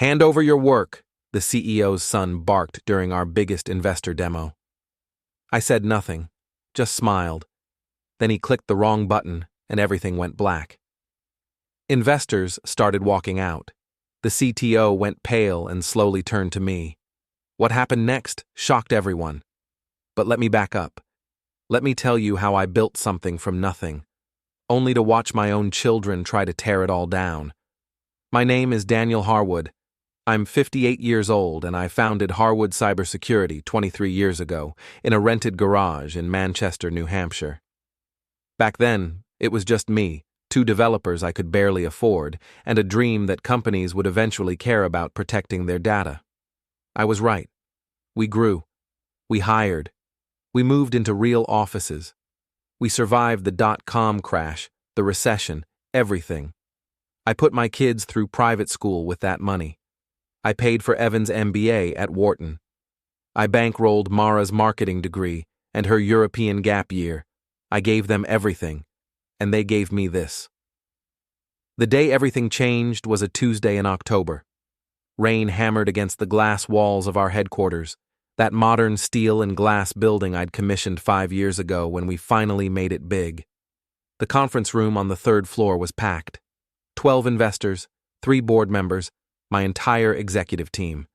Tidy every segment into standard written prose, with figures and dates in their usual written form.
Hand over your work, the CEO's son barked during our biggest investor demo. I said nothing, just smiled. Then he clicked the wrong button and everything went black. Investors started walking out. The CTO went pale and slowly turned to me. What happened next shocked everyone. But let me back up. Let me tell you how I built something from nothing, only to watch my own children try to tear it all down. My name is Daniel Harwood. I'm 58 years old and I founded Harwood Cybersecurity 23 years ago in a rented garage in Manchester, New Hampshire. Back then, it was just me, 2 developers I could barely afford, and a dream that companies would eventually care about protecting their data. I was right. We grew. We hired. We moved into real offices. We survived the dot-com crash, the recession, everything. I put my kids through private school with that money. I paid for Evan's MBA at Wharton. I bankrolled Mara's marketing degree and her European gap year. I gave them everything, and they gave me this. The day everything changed was a Tuesday in October. Rain hammered against the glass walls of our headquarters, that modern steel and glass building I'd commissioned 5 years ago when we finally made it big. The conference room on the 3rd floor was packed. 12 investors, 3 board members, my entire executive team.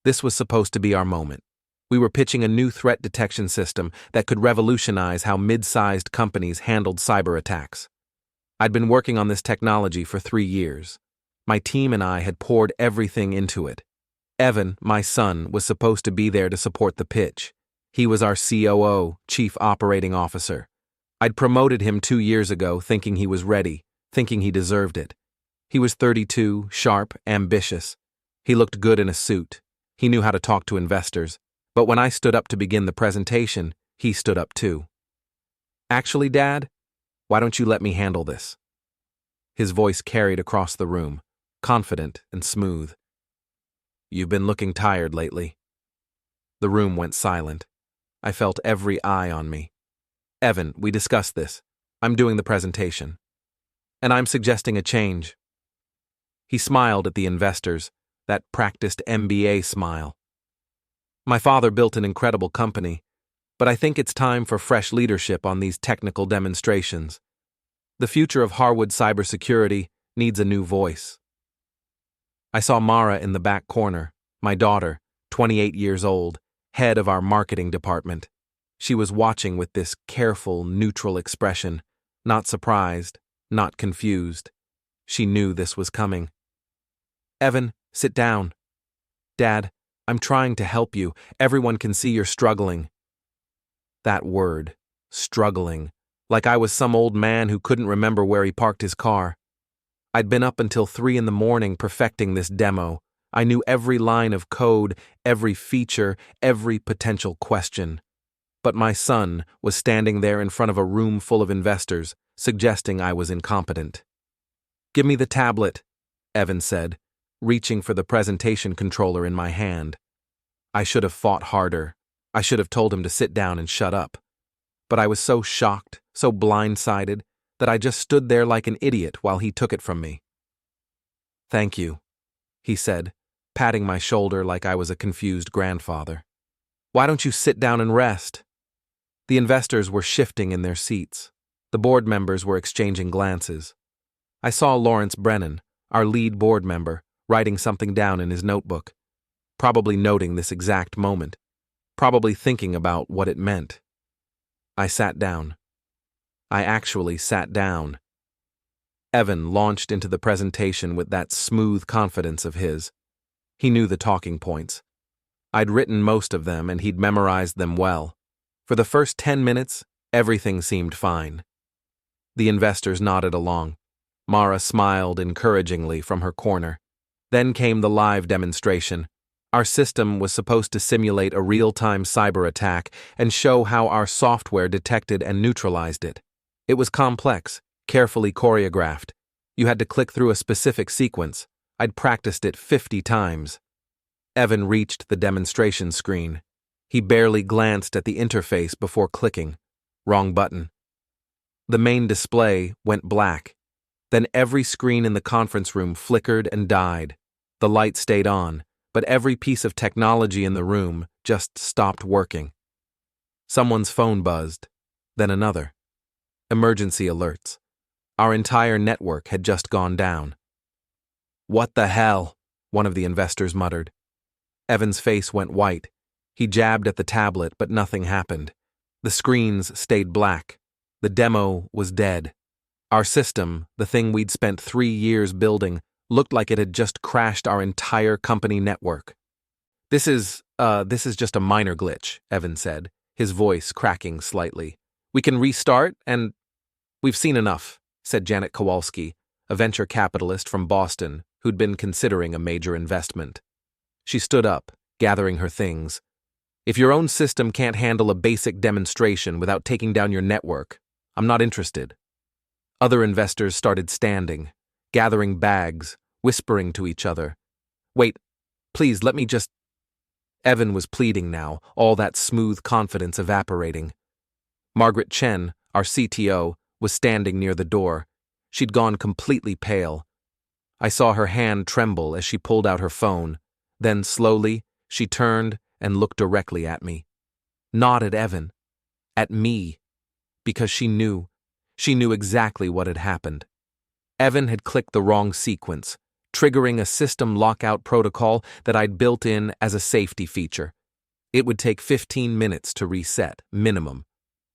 This was supposed to be our moment. We were pitching a new threat detection system that could revolutionize how mid-sized companies handled cyber attacks. I'd been working on this technology for 3 years. My team and I had poured everything into it. Evan, my son, was supposed to be there to support the pitch. He was our COO, Chief Operating Officer. I'd promoted him 2 years ago thinking he was ready, thinking he deserved it. He was 32, sharp, ambitious. He looked good in a suit. He knew how to talk to investors. But when I stood up to begin the presentation, he stood up too. Actually, Dad, why don't you let me handle this? His voice carried across the room, confident and smooth. You've been looking tired lately. The room went silent. I felt every eye on me. Evan, we discussed this. I'm doing the presentation. And I'm suggesting a change. He smiled at the investors, that practiced MBA smile. My father built an incredible company, but I think it's time for fresh leadership on these technical demonstrations. The future of Harwood Cybersecurity needs a new voice. I saw Mara in the back corner, my daughter, 28 years old, head of our marketing department. She was watching with this careful, neutral expression, not surprised, not confused. She knew this was coming. Evan, sit down. Dad, I'm trying to help you. Everyone can see you're struggling. That word, struggling, like I was some old man who couldn't remember where he parked his car. I'd been up until 3 in the morning perfecting this demo. I knew every line of code, every feature, every potential question. But my son was standing there in front of a room full of investors, suggesting I was incompetent. Give me the tablet, Evan said, reaching for the presentation controller in my hand. I should have fought harder. I should have told him to sit down and shut up. But I was so shocked, so blindsided, that I just stood there like an idiot while he took it from me. Thank you, he said, patting my shoulder like I was a confused grandfather. Why don't you sit down and rest? The investors were shifting in their seats. The board members were exchanging glances. I saw Lawrence Brennan, our lead board member, writing something down in his notebook, probably noting this exact moment, probably thinking about what it meant. I sat down. I actually sat down. Evan launched into the presentation with that smooth confidence of his. He knew the talking points. I'd written most of them and he'd memorized them well. For the first 10 minutes, everything seemed fine. The investors nodded along. Mara smiled encouragingly from her corner. Then came the live demonstration. Our system was supposed to simulate a real-time cyber attack and show how our software detected and neutralized it. It was complex, carefully choreographed. You had to click through a specific sequence. I'd practiced it 50 times. Evan reached the demonstration screen. He barely glanced at the interface before clicking. Wrong button. The main display went black. Then every screen in the conference room flickered and died. The light stayed on, but every piece of technology in the room just stopped working. Someone's phone buzzed, then another. Emergency alerts. Our entire network had just gone down. "What the hell?" one of the investors muttered. Evan's face went white. He jabbed at the tablet, but nothing happened. The screens stayed black. The demo was dead. Our system, the thing we'd spent 3 years building, looked like it had just crashed our entire company network. This is just a minor glitch," Evan said, his voice cracking slightly. "We can restart and—" "We've seen enough," said Janet Kowalski, a venture capitalist from Boston who'd been considering a major investment. She stood up, gathering her things. "If your own system can't handle a basic demonstration without taking down your network, I'm not interested." Other investors started standing, gathering bags, whispering to each other. "Wait, please let me just—" Evan was pleading now, all that smooth confidence evaporating. Margaret Chen, our CTO, was standing near the door. She'd gone completely pale. I saw her hand tremble as she pulled out her phone. Then, slowly, she turned and looked directly at me. Not at Evan. At me. Because she knew. She knew exactly what had happened. Evan had clicked the wrong sequence, triggering a system lockout protocol that I'd built in as a safety feature. It would take 15 minutes to reset, minimum.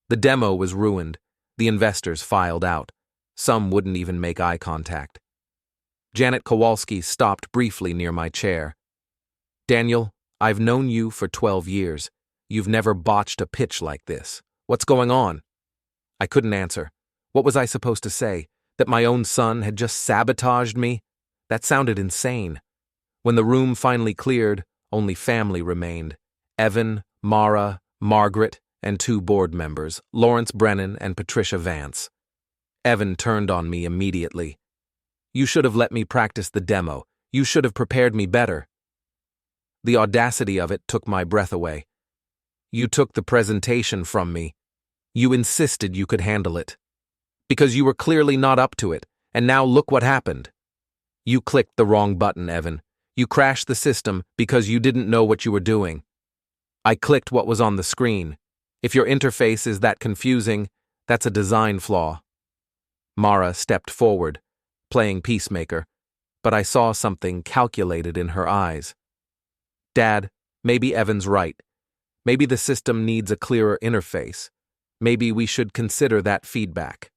The demo was ruined. The investors filed out. Some wouldn't even make eye contact. Janet Kowalski stopped briefly near my chair. "Daniel, I've known you for 12 years. You've never botched a pitch like this. What's going on?" I couldn't answer. What was I supposed to say? That my own son had just sabotaged me? That sounded insane. When the room finally cleared, only family remained. Evan, Mara, Margaret, and 2 board members, Lawrence Brennan and Patricia Vance. Evan turned on me immediately. "You should have let me practice the demo. You should have prepared me better." The audacity of it took my breath away. "You took the presentation from me. You insisted you could handle it. Because you were clearly not up to it, and now look what happened. You clicked the wrong button, Evan. You crashed the system because you didn't know what you were doing. I clicked what was on the screen. If your interface is that confusing, that's a design flaw." Mara stepped forward, playing peacemaker, but I saw something calculated in her eyes. "Dad, maybe Evan's right. Maybe the system needs a clearer interface. Maybe we should consider that feedback."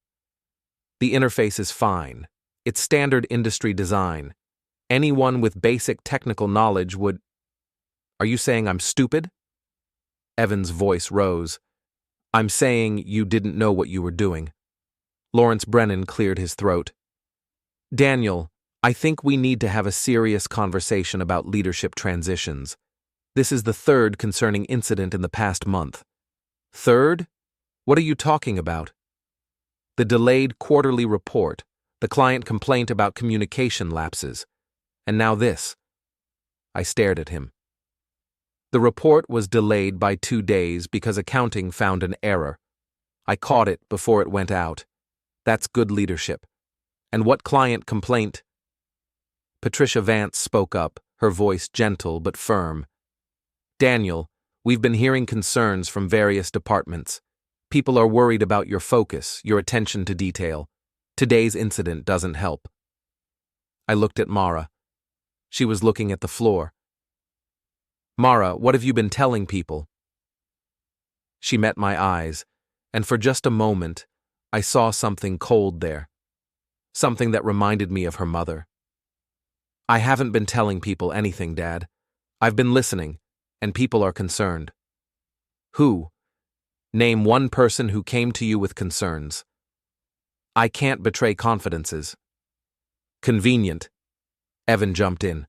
"The interface is fine. It's standard industry design. Anyone with basic technical knowledge would—" "Are you saying I'm stupid?" Evan's voice rose. "I'm saying you didn't know what you were doing." Lawrence Brennan cleared his throat. "Daniel, I think we need to have a serious conversation about leadership transitions. This is the 3rd concerning incident in the past month." "3rd? What are you talking about?" "The delayed quarterly report, the client complaint about communication lapses, and now this." I stared at him. "The report was delayed by 2 days because accounting found an error. I caught it before it went out. That's good leadership. And what client complaint?" Patricia Vance spoke up, her voice gentle but firm. "Daniel, we've been hearing concerns from various departments. People are worried about your focus, your attention to detail. Today's incident doesn't help." I looked at Mara. She was looking at the floor. "Mara, what have you been telling people?" She met my eyes, and for just a moment, I saw something cold there. Something that reminded me of her mother. "I haven't been telling people anything, Dad. I've been listening, and people are concerned." "Who? Name one person who came to you with concerns." "I can't betray confidences." "Convenient." Evan jumped in.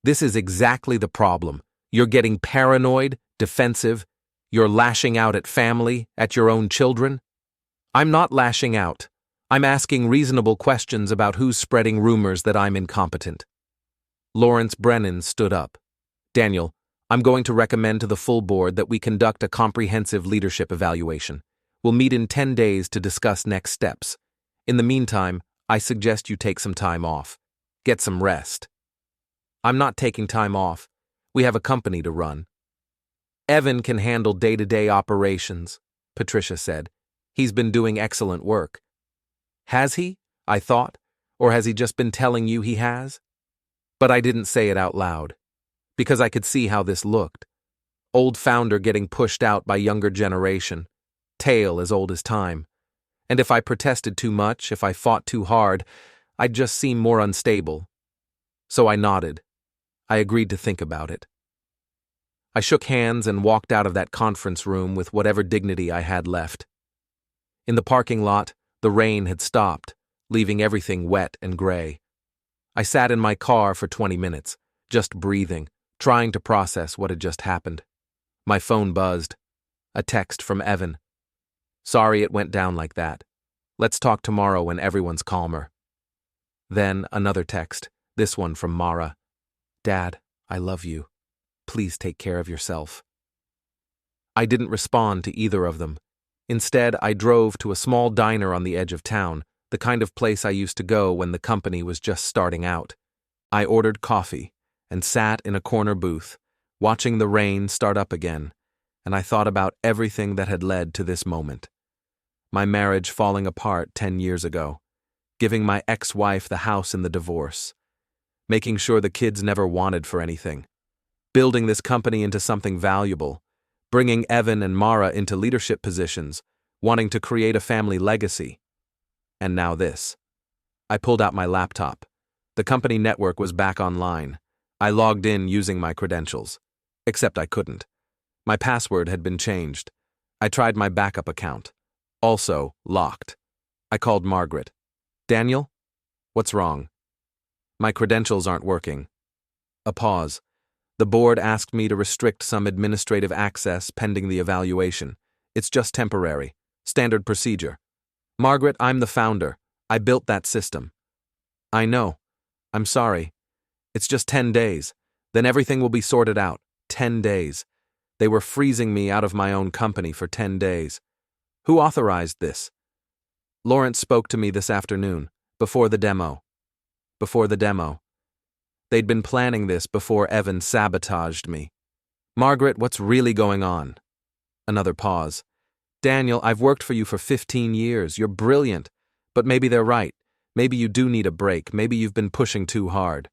"This is exactly the problem. You're getting paranoid, defensive. You're lashing out at family, at your own children." "I'm not lashing out. I'm asking reasonable questions about who's spreading rumors that I'm incompetent." Lawrence Brennan stood up. "Daniel, I'm going to recommend to the full board that we conduct a comprehensive leadership evaluation. We'll meet in 10 days to discuss next steps. In the meantime, I suggest you take some time off. Get some rest." I'm not taking time off. We have a company to run. Evan can handle day-to-day operations, Patricia said. He's been doing excellent work. Has he? I thought. Or has he just been telling you he has? But I didn't say it out loud, because I could see how this looked. Old founder getting pushed out by younger generation. Tale as old as time. And if I protested too much, if I fought too hard, I'd just seem more unstable. So I nodded. I agreed to think about it. I shook hands and walked out of that conference room with whatever dignity I had left. In the parking lot, the rain had stopped, leaving everything wet and gray. I sat in my car for 20 minutes, just breathing, trying to process what had just happened. My phone buzzed. A text from Evan. Sorry it went down like that. Let's talk tomorrow when everyone's calmer. Then another text, this one from Mara. Dad, I love you. Please take care of yourself. I didn't respond to either of them. Instead, I drove to a small diner on the edge of town, the kind of place I used to go when the company was just starting out. I ordered coffee and sat in a corner booth, watching the rain start up again, and I thought about everything that had led to this moment. My marriage falling apart 10 years ago, giving my ex-wife the house in the divorce, making sure the kids never wanted for anything, building this company into something valuable, bringing Evan and Mara into leadership positions, wanting to create a family legacy. And now this. I pulled out my laptop. The company network was back online. I logged in using my credentials. Except I couldn't. My password had been changed. I tried my backup account. Also locked. I called Margaret. Daniel? What's wrong? My credentials aren't working. A pause. The board asked me to restrict some administrative access pending the evaluation. It's just temporary. Standard procedure. Margaret, I'm the founder. I built that system. I know. I'm sorry. It's just 10 days. Then everything will be sorted out. 10 days. They were freezing me out of my own company for 10 days. Who authorized this? Lawrence spoke to me this afternoon, before the demo. Before the demo. They'd been planning this before Evan sabotaged me. Margaret, what's really going on? Another pause. Daniel, I've worked for you for 15 years. You're brilliant. But maybe they're right. Maybe you do need a break. Maybe you've been pushing too hard.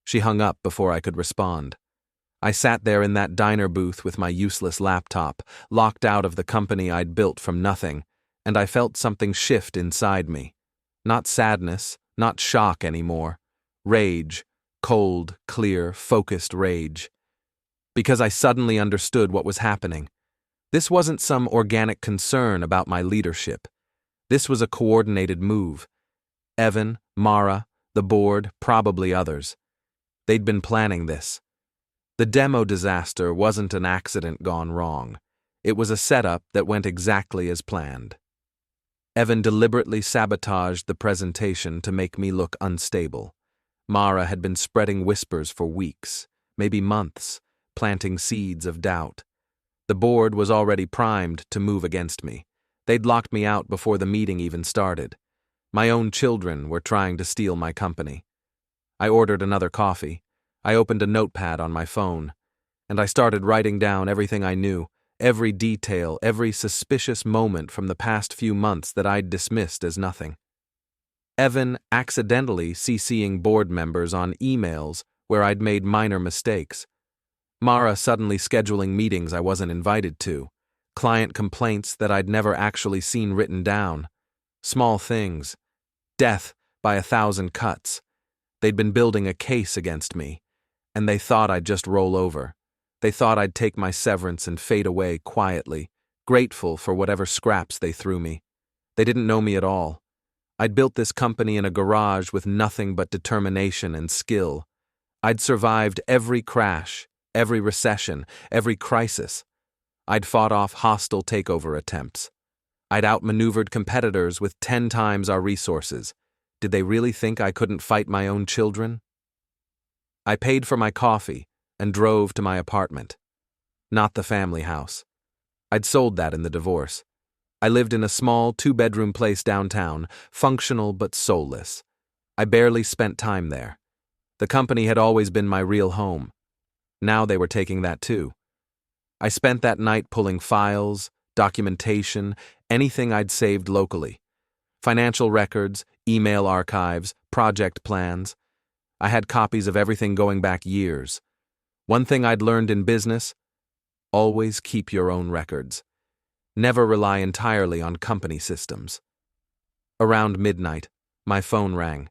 She hung up before I could respond. I sat there in that diner booth with my useless laptop, locked out of the company I'd built from nothing, and I felt something shift inside me. Not sadness, not shock anymore. Rage. Cold, clear, focused rage. Because I suddenly understood what was happening. This wasn't some organic concern about my leadership. This was a coordinated move. Evan, Mara, the board, probably others. They'd been planning this. The demo disaster wasn't an accident gone wrong. It was a setup that went exactly as planned. Evan deliberately sabotaged the presentation to make me look unstable. Mara had been spreading whispers for weeks, maybe months, planting seeds of doubt. The board was already primed to move against me. They'd locked me out before the meeting even started. My own children were trying to steal my company. I ordered another coffee. I opened a notepad on my phone, and I started writing down everything I knew, every detail, every suspicious moment from the past few months that I'd dismissed as nothing. Evan accidentally CCing board members on emails where I'd made minor mistakes. Mara suddenly scheduling meetings I wasn't invited to. Client complaints that I'd never actually seen written down. Small things. Death by 1,000 cuts. They'd been building a case against me, and they thought I'd just roll over. They thought I'd take my severance and fade away quietly, grateful for whatever scraps they threw me. They didn't know me at all. I'd built this company in a garage with nothing but determination and skill. I'd survived every crash, every recession, every crisis. I'd fought off hostile takeover attempts. I'd outmaneuvered competitors with 10 times our resources. Did they really think I couldn't fight my own children? I paid for my coffee and drove to my apartment. Not the family house. I'd sold that in the divorce. I lived in a small 2-bedroom place downtown, functional but soulless. I barely spent time there. The company had always been my real home. Now they were taking that too. I spent that night pulling files, documentation, anything I'd saved locally. Financial records, email archives, project plans. I had copies of everything going back years. One thing I'd learned in business: always keep your own records. Never rely entirely on company systems. Around midnight, my phone rang.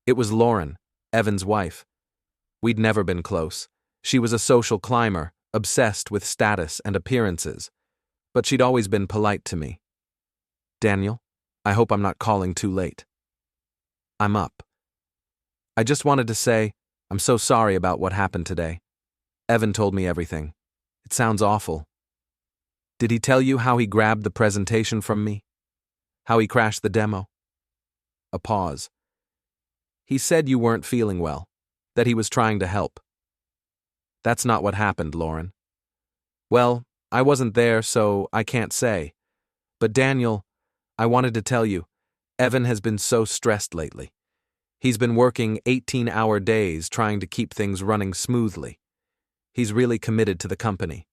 It was Lauren, Evan's wife. We'd never been close. She was a social climber, obsessed with status and appearances. But she'd always been polite to me. "Daniel, I hope I'm not calling too late." "I'm up. I just wanted to say, I'm so sorry about what happened today. Evan told me everything. It sounds awful." "Did he tell you how he grabbed the presentation from me? How he crashed the demo?" A pause. "He said you weren't feeling well, that he was trying to help." "That's not what happened, Lauren." "Well, I wasn't there, so I can't say. But Daniel, I wanted to tell you, Evan has been so stressed lately. He's been working 18-hour days trying to keep things running smoothly. He's really committed to the company."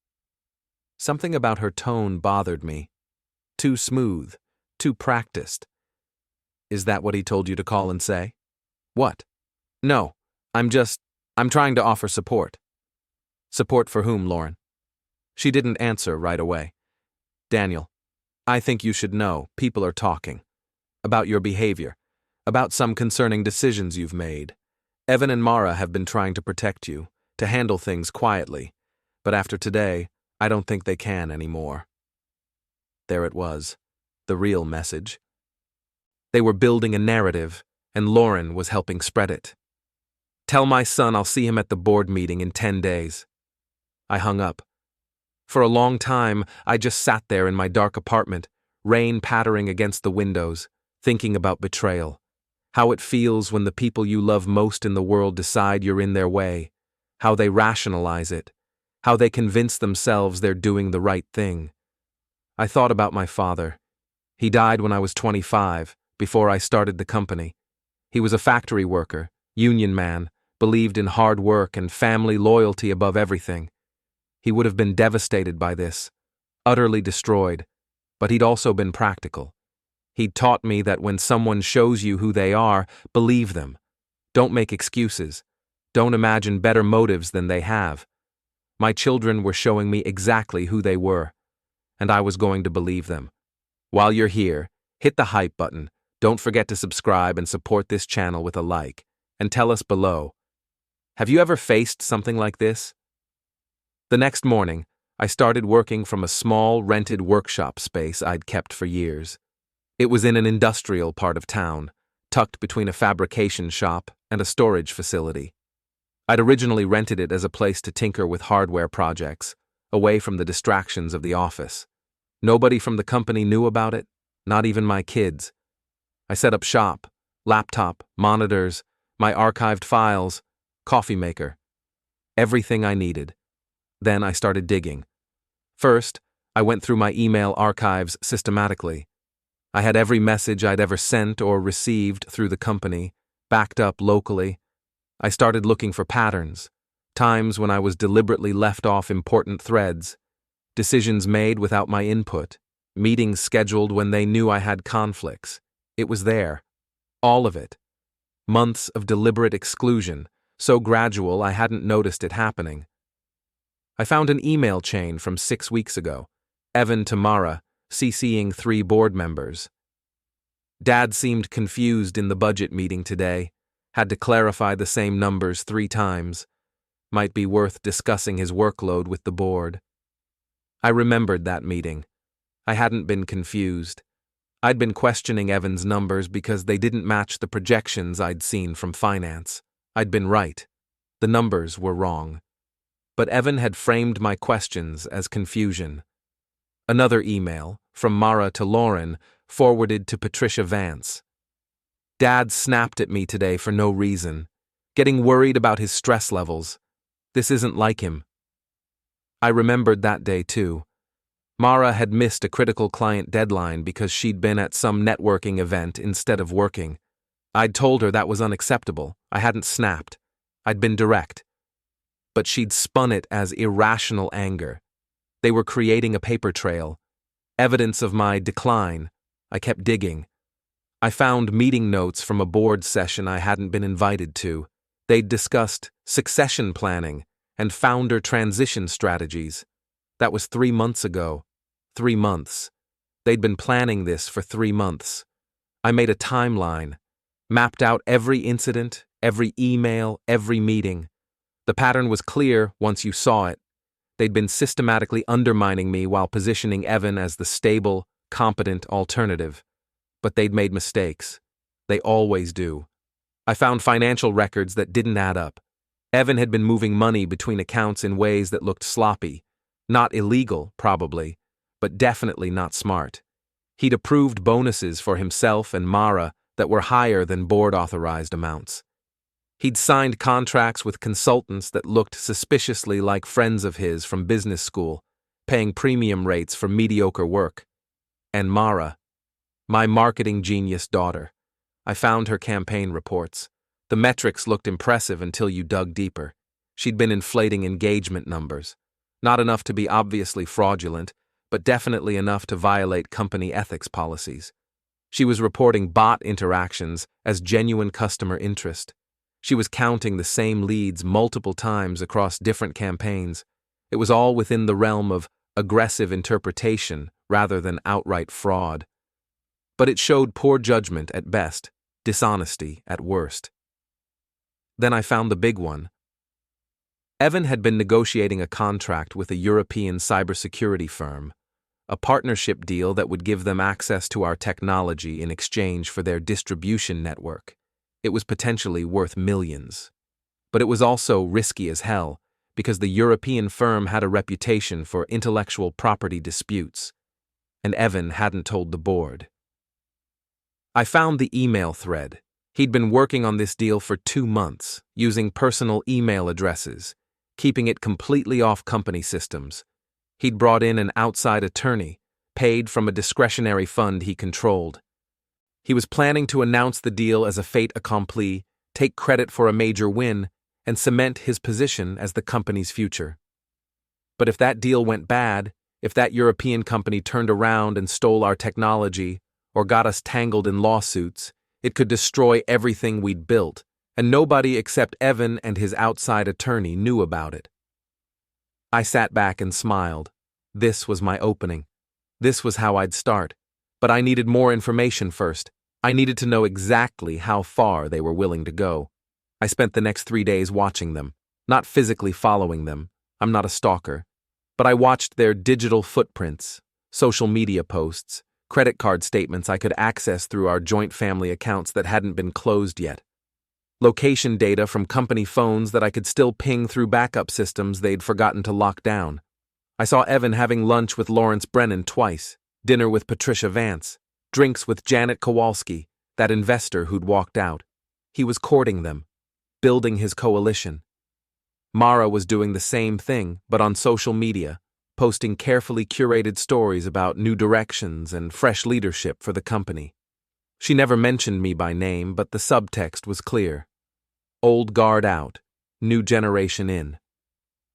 Something about her tone bothered me. Too smooth, too practiced. "Is that what he told you to call and say?" "What?" "No, I'm trying to offer support." "Support for whom, Lauren?" She didn't answer right away. "Daniel, I think you should know people are talking. About your behavior. About some concerning decisions you've made. Evan and Mara have been trying to protect you, to handle things quietly. But after today, I don't think they can anymore." There it was. The real message. They were building a narrative, and Lauren was helping spread it. "Tell my son I'll see him at the board meeting in 10 days. I hung up. For a long time, I just sat there in my dark apartment, rain pattering against the windows, thinking about betrayal. How it feels when the people you love most in the world decide you're in their way. How they rationalize it. How they convince themselves they're doing the right thing. I thought about my father. He died when I was 25, before I started the company. He was a factory worker, union man, believed in hard work and family loyalty above everything. He would have been devastated by this, utterly destroyed, but he'd also been practical. He'd taught me that when someone shows you who they are, believe them. Don't make excuses. Don't imagine better motives than they have. My children were showing me exactly who they were, and I was going to believe them. While you're here, hit the hype button. Don't forget to subscribe and support this channel with a like, and tell us below. Have you ever faced something like this? The next morning, I started working from a small, rented workshop space I'd kept for years. It was in an industrial part of town, tucked between a fabrication shop and a storage facility. I'd originally rented it as a place to tinker with hardware projects, away from the distractions of the office. Nobody from the company knew about it, not even my kids. I set up shop, laptop, monitors, my archived files, coffee maker. Everything I needed. Then I started digging. First, I went through my email archives systematically. I had every message I'd ever sent or received through the company, backed up locally. I started looking for patterns, times when I was deliberately left off important threads, decisions made without my input, meetings scheduled when they knew I had conflicts. It was there. All of it. Months of deliberate exclusion, so gradual I hadn't noticed it happening. I found an email chain from 6 weeks ago, Evan to Mara, CCing 3 board members. Dad seemed confused in the budget meeting today, had to clarify the same numbers 3 times. Might be worth discussing his workload with the board. I remembered that meeting. I hadn't been confused. I'd been questioning Evan's numbers because they didn't match the projections I'd seen from finance. I'd been right. The numbers were wrong. But Evan had framed my questions as confusion. Another email, from Mara to Lauren, forwarded to Patricia Vance. Dad snapped at me today for no reason, getting worried about his stress levels. This isn't like him. I remembered that day too. Mara had missed a critical client deadline because she'd been at some networking event instead of working. I'd told her that was unacceptable. I hadn't snapped. I'd been direct. But she'd spun it as irrational anger. They were creating a paper trail. Evidence of my decline. I kept digging. I found meeting notes from a board session I hadn't been invited to. They'd discussed succession planning and founder transition strategies. That was 3 months ago. 3 months. They'd been planning this for 3 months. I made a timeline, mapped out every incident, every email, every meeting. The pattern was clear once you saw it. They'd been systematically undermining me while positioning Evan as the stable, competent alternative. But they'd made mistakes. They always do. I found financial records that didn't add up. Evan had been moving money between accounts in ways that looked sloppy. Not illegal, probably, but definitely not smart. He'd approved bonuses for himself and Mara that were higher than board-authorized amounts. He'd signed contracts with consultants that looked suspiciously like friends of his from business school, paying premium rates for mediocre work. And Mara, my marketing genius daughter. I found her campaign reports. The metrics looked impressive until you dug deeper. She'd been inflating engagement numbers. Not enough to be obviously fraudulent, but definitely enough to violate company ethics policies. She was reporting bot interactions as genuine customer interest. She was counting the same leads multiple times across different campaigns. It was all within the realm of aggressive interpretation rather than outright fraud. But it showed poor judgment at best, dishonesty at worst. Then I found the big one. Evan had been negotiating a contract with a European cybersecurity firm, a partnership deal that would give them access to our technology in exchange for their distribution network. It was potentially worth millions. But it was also risky as hell, because the European firm had a reputation for intellectual property disputes, and Evan hadn't told the board. I found the email thread. He'd been working on this deal for 2 months, using personal email addresses, keeping it completely off company systems. He'd brought in an outside attorney, paid from a discretionary fund he controlled. He was planning to announce the deal as a fait accompli, take credit for a major win, and cement his position as the company's future. But if that deal went bad, if that European company turned around and stole our technology, or got us tangled in lawsuits, it could destroy everything we'd built, and nobody except Evan and his outside attorney knew about it. I sat back and smiled. This was my opening. This was how I'd start. But I needed more information first. I needed to know exactly how far they were willing to go. I spent the next 3 days watching them, not physically following them. I'm not a stalker. But I watched their digital footprints, social media posts, credit card statements I could access through our joint family accounts that hadn't been closed yet. Location data from company phones that I could still ping through backup systems they'd forgotten to lock down. I saw Evan having lunch with Lawrence Brennan twice, dinner with Patricia Vance, drinks with Janet Kowalski, that investor who'd walked out. He was courting them, building his coalition. Mara was doing the same thing, but on social media, posting carefully curated stories about new directions and fresh leadership for the company. She never mentioned me by name, but the subtext was clear. Old guard out, new generation in.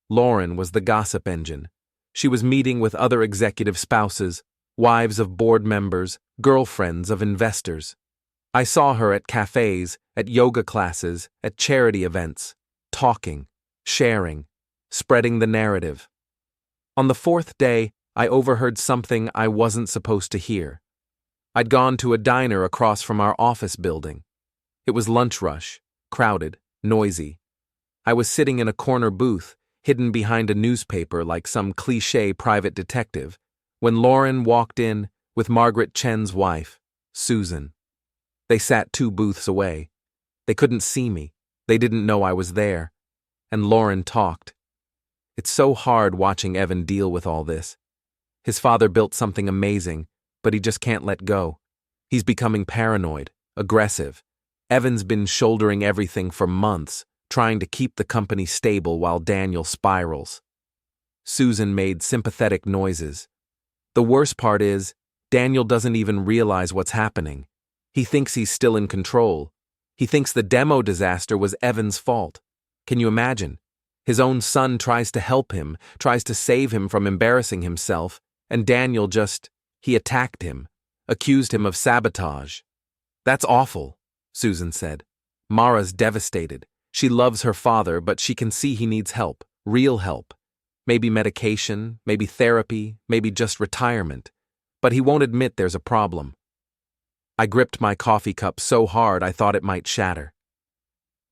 Lauren was the gossip engine. She was meeting with other executive spouses, wives of board members, girlfriends of investors. I saw her at cafes, at yoga classes, at charity events, talking, sharing, spreading the narrative. On the 4th day, I overheard something I wasn't supposed to hear. I'd gone to a diner across from our office building. It was lunch rush, crowded, noisy. I was sitting in a corner booth, hidden behind a newspaper like some cliché private detective, when Lauren walked in with Margaret Chen's wife, Susan. They sat 2 booths away. They couldn't see me. They didn't know I was there. And Lauren talked. It's so hard watching Evan deal with all this. His father built something amazing, but he just can't let go. He's becoming paranoid, aggressive. Evan's been shouldering everything for months, trying to keep the company stable while Daniel spirals. Susan made sympathetic noises. The worst part is, Daniel doesn't even realize what's happening. He thinks he's still in control. He thinks the demo disaster was Evan's fault. Can you imagine? His own son tries to help him, tries to save him from embarrassing himself, and Daniel he attacked him, accused him of sabotage. That's awful, Susan said. Mara's devastated. She loves her father, but she can see he needs help, real help. Maybe medication, maybe therapy, maybe just retirement. But he won't admit there's a problem. I gripped my coffee cup so hard I thought it might shatter.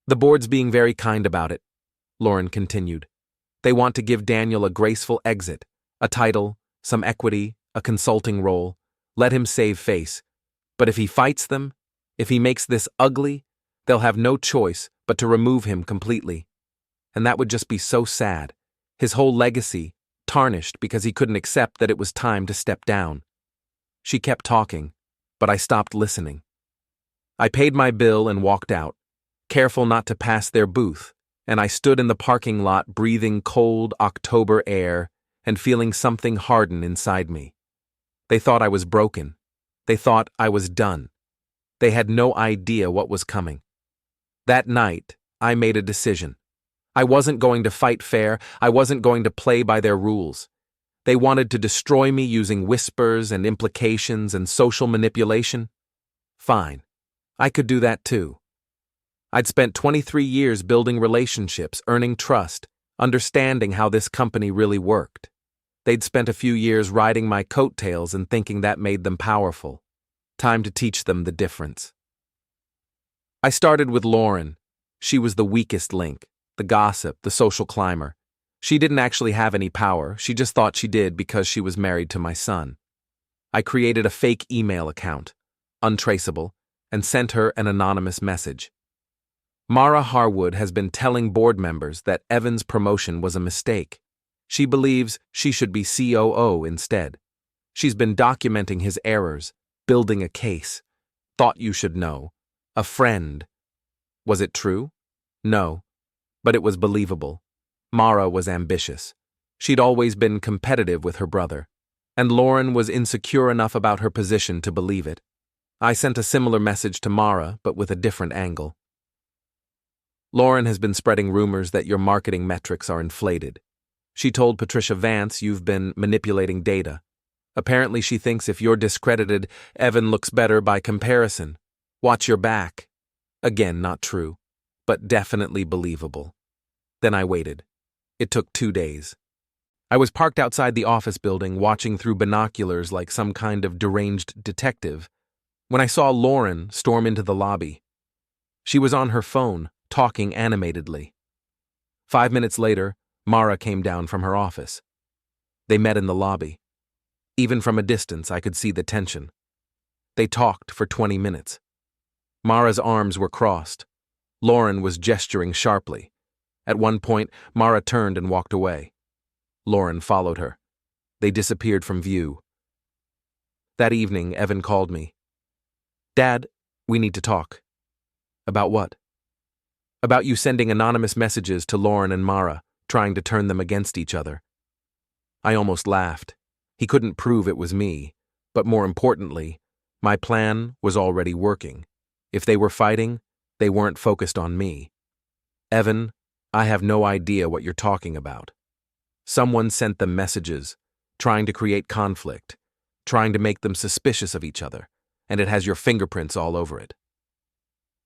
The board's being very kind about it, Lauren continued. They want to give Daniel a graceful exit, a title, some equity, a consulting role. Let him save face. But if he fights them, if he makes this ugly, they'll have no choice but to remove him completely. And that would just be so sad. His whole legacy, tarnished because he couldn't accept that it was time to step down. She kept talking, but I stopped listening. I paid my bill and walked out, careful not to pass their booth, and I stood in the parking lot breathing cold October air and feeling something harden inside me. They thought I was broken. They thought I was done. They had no idea what was coming. That night, I made a decision. I wasn't going to fight fair. I wasn't going to play by their rules. They wanted to destroy me using whispers and implications and social manipulation. Fine. I could do that too. I'd spent 23 years building relationships, earning trust, understanding how this company really worked. They'd spent a few years riding my coattails and thinking that made them powerful. Time to teach them the difference. I started with Lauren. She was the weakest link, the gossip, the social climber. She didn't actually have any power, she just thought she did because she was married to my son. I created a fake email account, untraceable, and sent her an anonymous message. Mara Harwood has been telling board members that Evan's promotion was a mistake. She believes she should be COO instead. She's been documenting his errors, building a case. Thought you should know. A friend. Was it true? No. But it was believable. Mara was ambitious. She'd always been competitive with her brother. And Lauren was insecure enough about her position to believe it. I sent a similar message to Mara, but with a different angle. Lauren has been spreading rumors that your marketing metrics are inflated. She told Patricia Vance you've been manipulating data. Apparently she thinks if you're discredited, Evan looks better by comparison. Watch your back. Again, not true, but definitely believable. Then I waited. It took 2 days. I was parked outside the office building, watching through binoculars like some kind of deranged detective, when I saw Lauren storm into the lobby. She was on her phone, talking animatedly. 5 minutes later, Mara came down from her office. They met in the lobby. Even from a distance, I could see the tension. They talked for 20 minutes. Mara's arms were crossed. Lauren was gesturing sharply. At one point, Mara turned and walked away. Lauren followed her. They disappeared from view. That evening, Evan called me. "Dad, we need to talk." "About what?" "About you sending anonymous messages to Lauren and Mara, trying to turn them against each other." I almost laughed. He couldn't prove it was me, but more importantly, my plan was already working. If they were fighting, they weren't focused on me. "Evan, I have no idea what you're talking about. Someone sent them messages, trying to create conflict, trying to make them suspicious of each other, and it has your fingerprints all over it."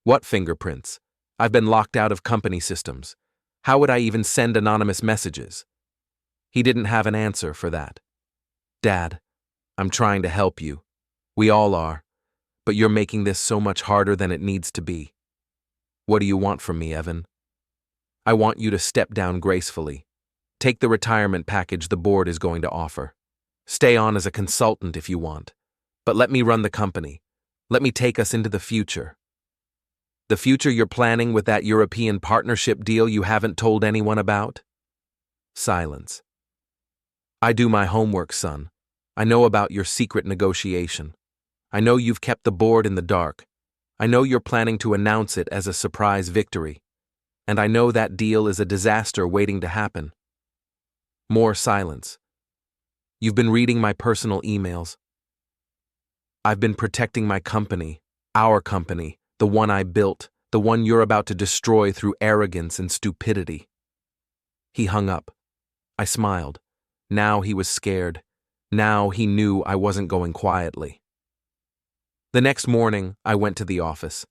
"What fingerprints? I've been locked out of company systems. How would I even send anonymous messages?" He didn't have an answer for that. "Dad, I'm trying to help you. We all are. But you're making this so much harder than it needs to be." "What do you want from me, Evan?" "I want you to step down gracefully. Take the retirement package the board is going to offer. Stay on as a consultant if you want. But let me run the company. Let me take us into the future." "The future you're planning with that European partnership deal you haven't told anyone about?" Silence. "I do my homework, son. I know about your secret negotiation. I know you've kept the board in the dark. I know you're planning to announce it as a surprise victory. And I know that deal is a disaster waiting to happen." More silence. "You've been reading my personal emails. I've been protecting my company, our company, the one I built, the one you're about to destroy through arrogance and stupidity." He hung up. I smiled. Now he was scared. Now he knew I wasn't going quietly. The next morning, I went to the office.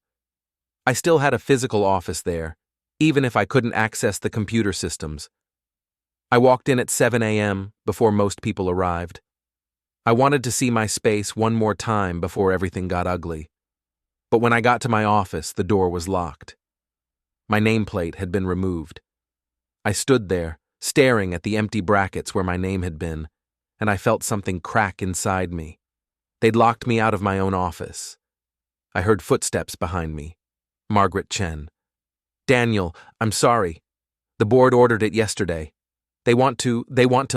I still had a physical office there, even if I couldn't access the computer systems. I walked in at 7 a.m. before most people arrived. I wanted to see my space one more time before everything got ugly. But when I got to my office, the door was locked. My nameplate had been removed. I stood there, staring at the empty brackets where my name had been, and I felt something crack inside me. They'd locked me out of my own office. I heard footsteps behind me. Margaret Chen. "Daniel, I'm sorry. The board ordered it yesterday. They want to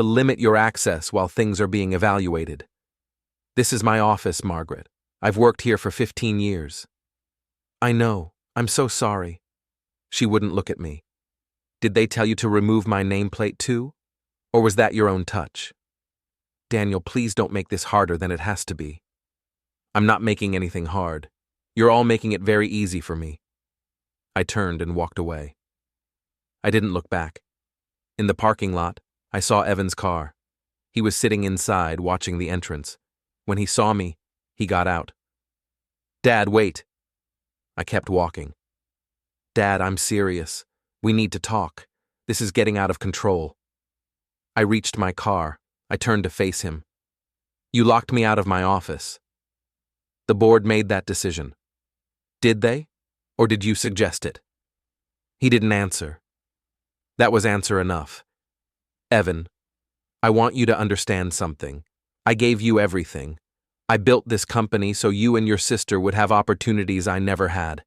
limit your access while things are being evaluated." "This is my office, Margaret. I've worked here for 15 years. "I know. I'm so sorry." She wouldn't look at me. "Did they tell you to remove my nameplate too? Or was that your own touch?" "Daniel, please don't make this harder than it has to be." "I'm not making anything hard. You're all making it very easy for me." I turned and walked away. I didn't look back. In the parking lot, I saw Evan's car. He was sitting inside, watching the entrance. When he saw me, he got out. "Dad, wait." I kept walking. "Dad, I'm serious. We need to talk. This is getting out of control." I reached my car. I turned to face him. "You locked me out of my office. The board made that decision. Did they? Or did you suggest it?" He didn't answer. That was answer enough. "Evan, I want you to understand something. I gave you everything. I built this company so you and your sister would have opportunities I never had.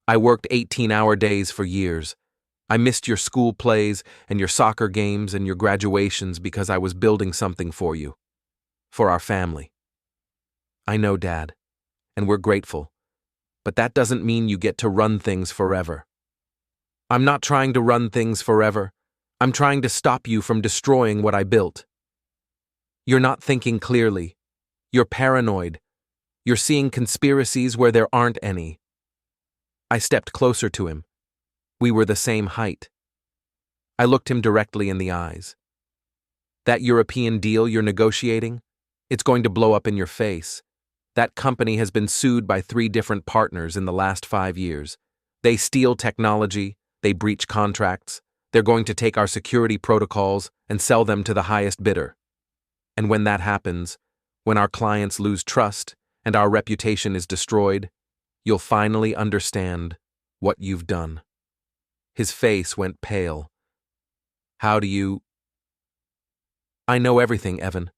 I worked 18-hour days for years. I missed your school plays and your soccer games and your graduations because I was building something for you. For our family. I know, Dad, and we're grateful. But that doesn't mean you get to run things forever." "I'm not trying to run things forever. I'm trying to stop you from destroying what I built." "You're not thinking clearly. You're paranoid. You're seeing conspiracies where there aren't any." I stepped closer to him. We were the same height. I looked him directly in the eyes. "That European deal you're negotiating? It's going to blow up in your face. That company has been sued by 3 different partners in the last 5 years. They steal technology, they breach contracts, they're going to take our security protocols and sell them to the highest bidder. And when that happens, when our clients lose trust and our reputation is destroyed, you'll finally understand what you've done." His face went pale. "How do you—" "I know everything, Evan.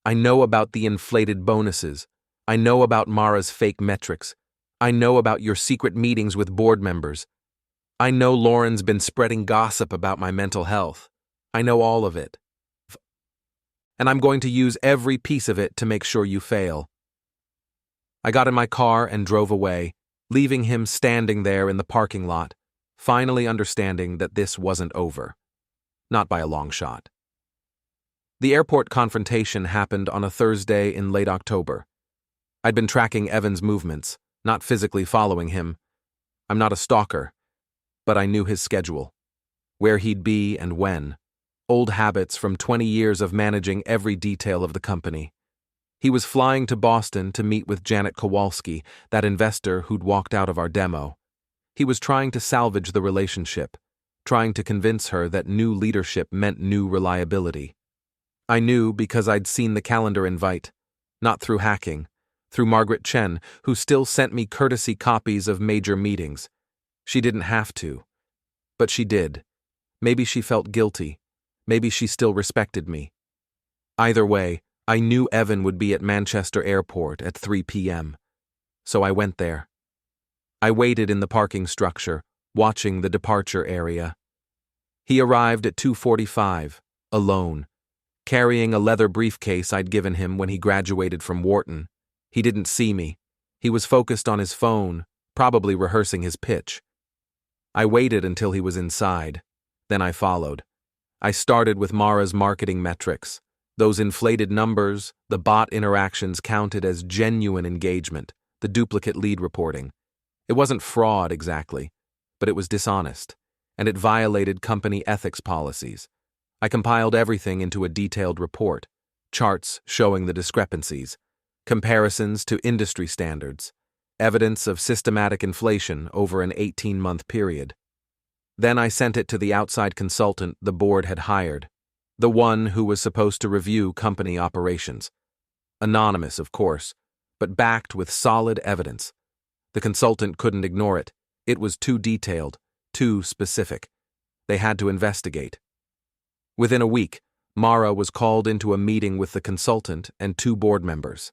I know about the inflated bonuses. I know about Mara's fake metrics. I know about your secret meetings with board members. I know Lauren's been spreading gossip about my mental health. I know all of it. And I'm going to use every piece of it to make sure you fail." I got in my car and drove away, leaving him standing there in the parking lot, finally understanding that this wasn't over. Not by a long shot. The airport confrontation happened on a Thursday in late October. I'd been tracking Evan's movements, not physically following him. I'm not a stalker, but I knew his schedule, where he'd be and when, old habits from 20 years of managing every detail of the company. He was flying to Boston to meet with Janet Kowalski, that investor who'd walked out of our demo. He was trying to salvage the relationship, trying to convince her that new leadership meant new reliability. I knew because I'd seen the calendar invite, not through hacking, through Margaret Chen, who still sent me courtesy copies of major meetings. She didn't have to, but she did. Maybe she felt guilty. Maybe she still respected me. Either way, I knew Evan would be at Manchester Airport at 3 p.m., so I went there. I waited in the parking structure, watching the departure area. He arrived at 2:45, alone, carrying a leather briefcase I'd given him when he graduated from Wharton. He didn't see me. He was focused on his phone, probably rehearsing his pitch. I waited until he was inside. Then I followed. I started with Mara's marketing metrics. Those inflated numbers, the bot interactions counted as genuine engagement, the duplicate lead reporting. It It wasn't fraud exactly, but it was dishonest, and it violated company ethics policies. I compiled everything into a detailed report, charts showing the discrepancies, comparisons to industry standards, evidence of systematic inflation over an 18-month period. Then I sent it to the outside consultant the board had hired, the one who was supposed to review company operations. Anonymous, of course, but backed with solid evidence. The consultant couldn't ignore it. It was too detailed, too specific. They had to investigate. Within a week, Mara was called into a meeting with the consultant and 2 board members.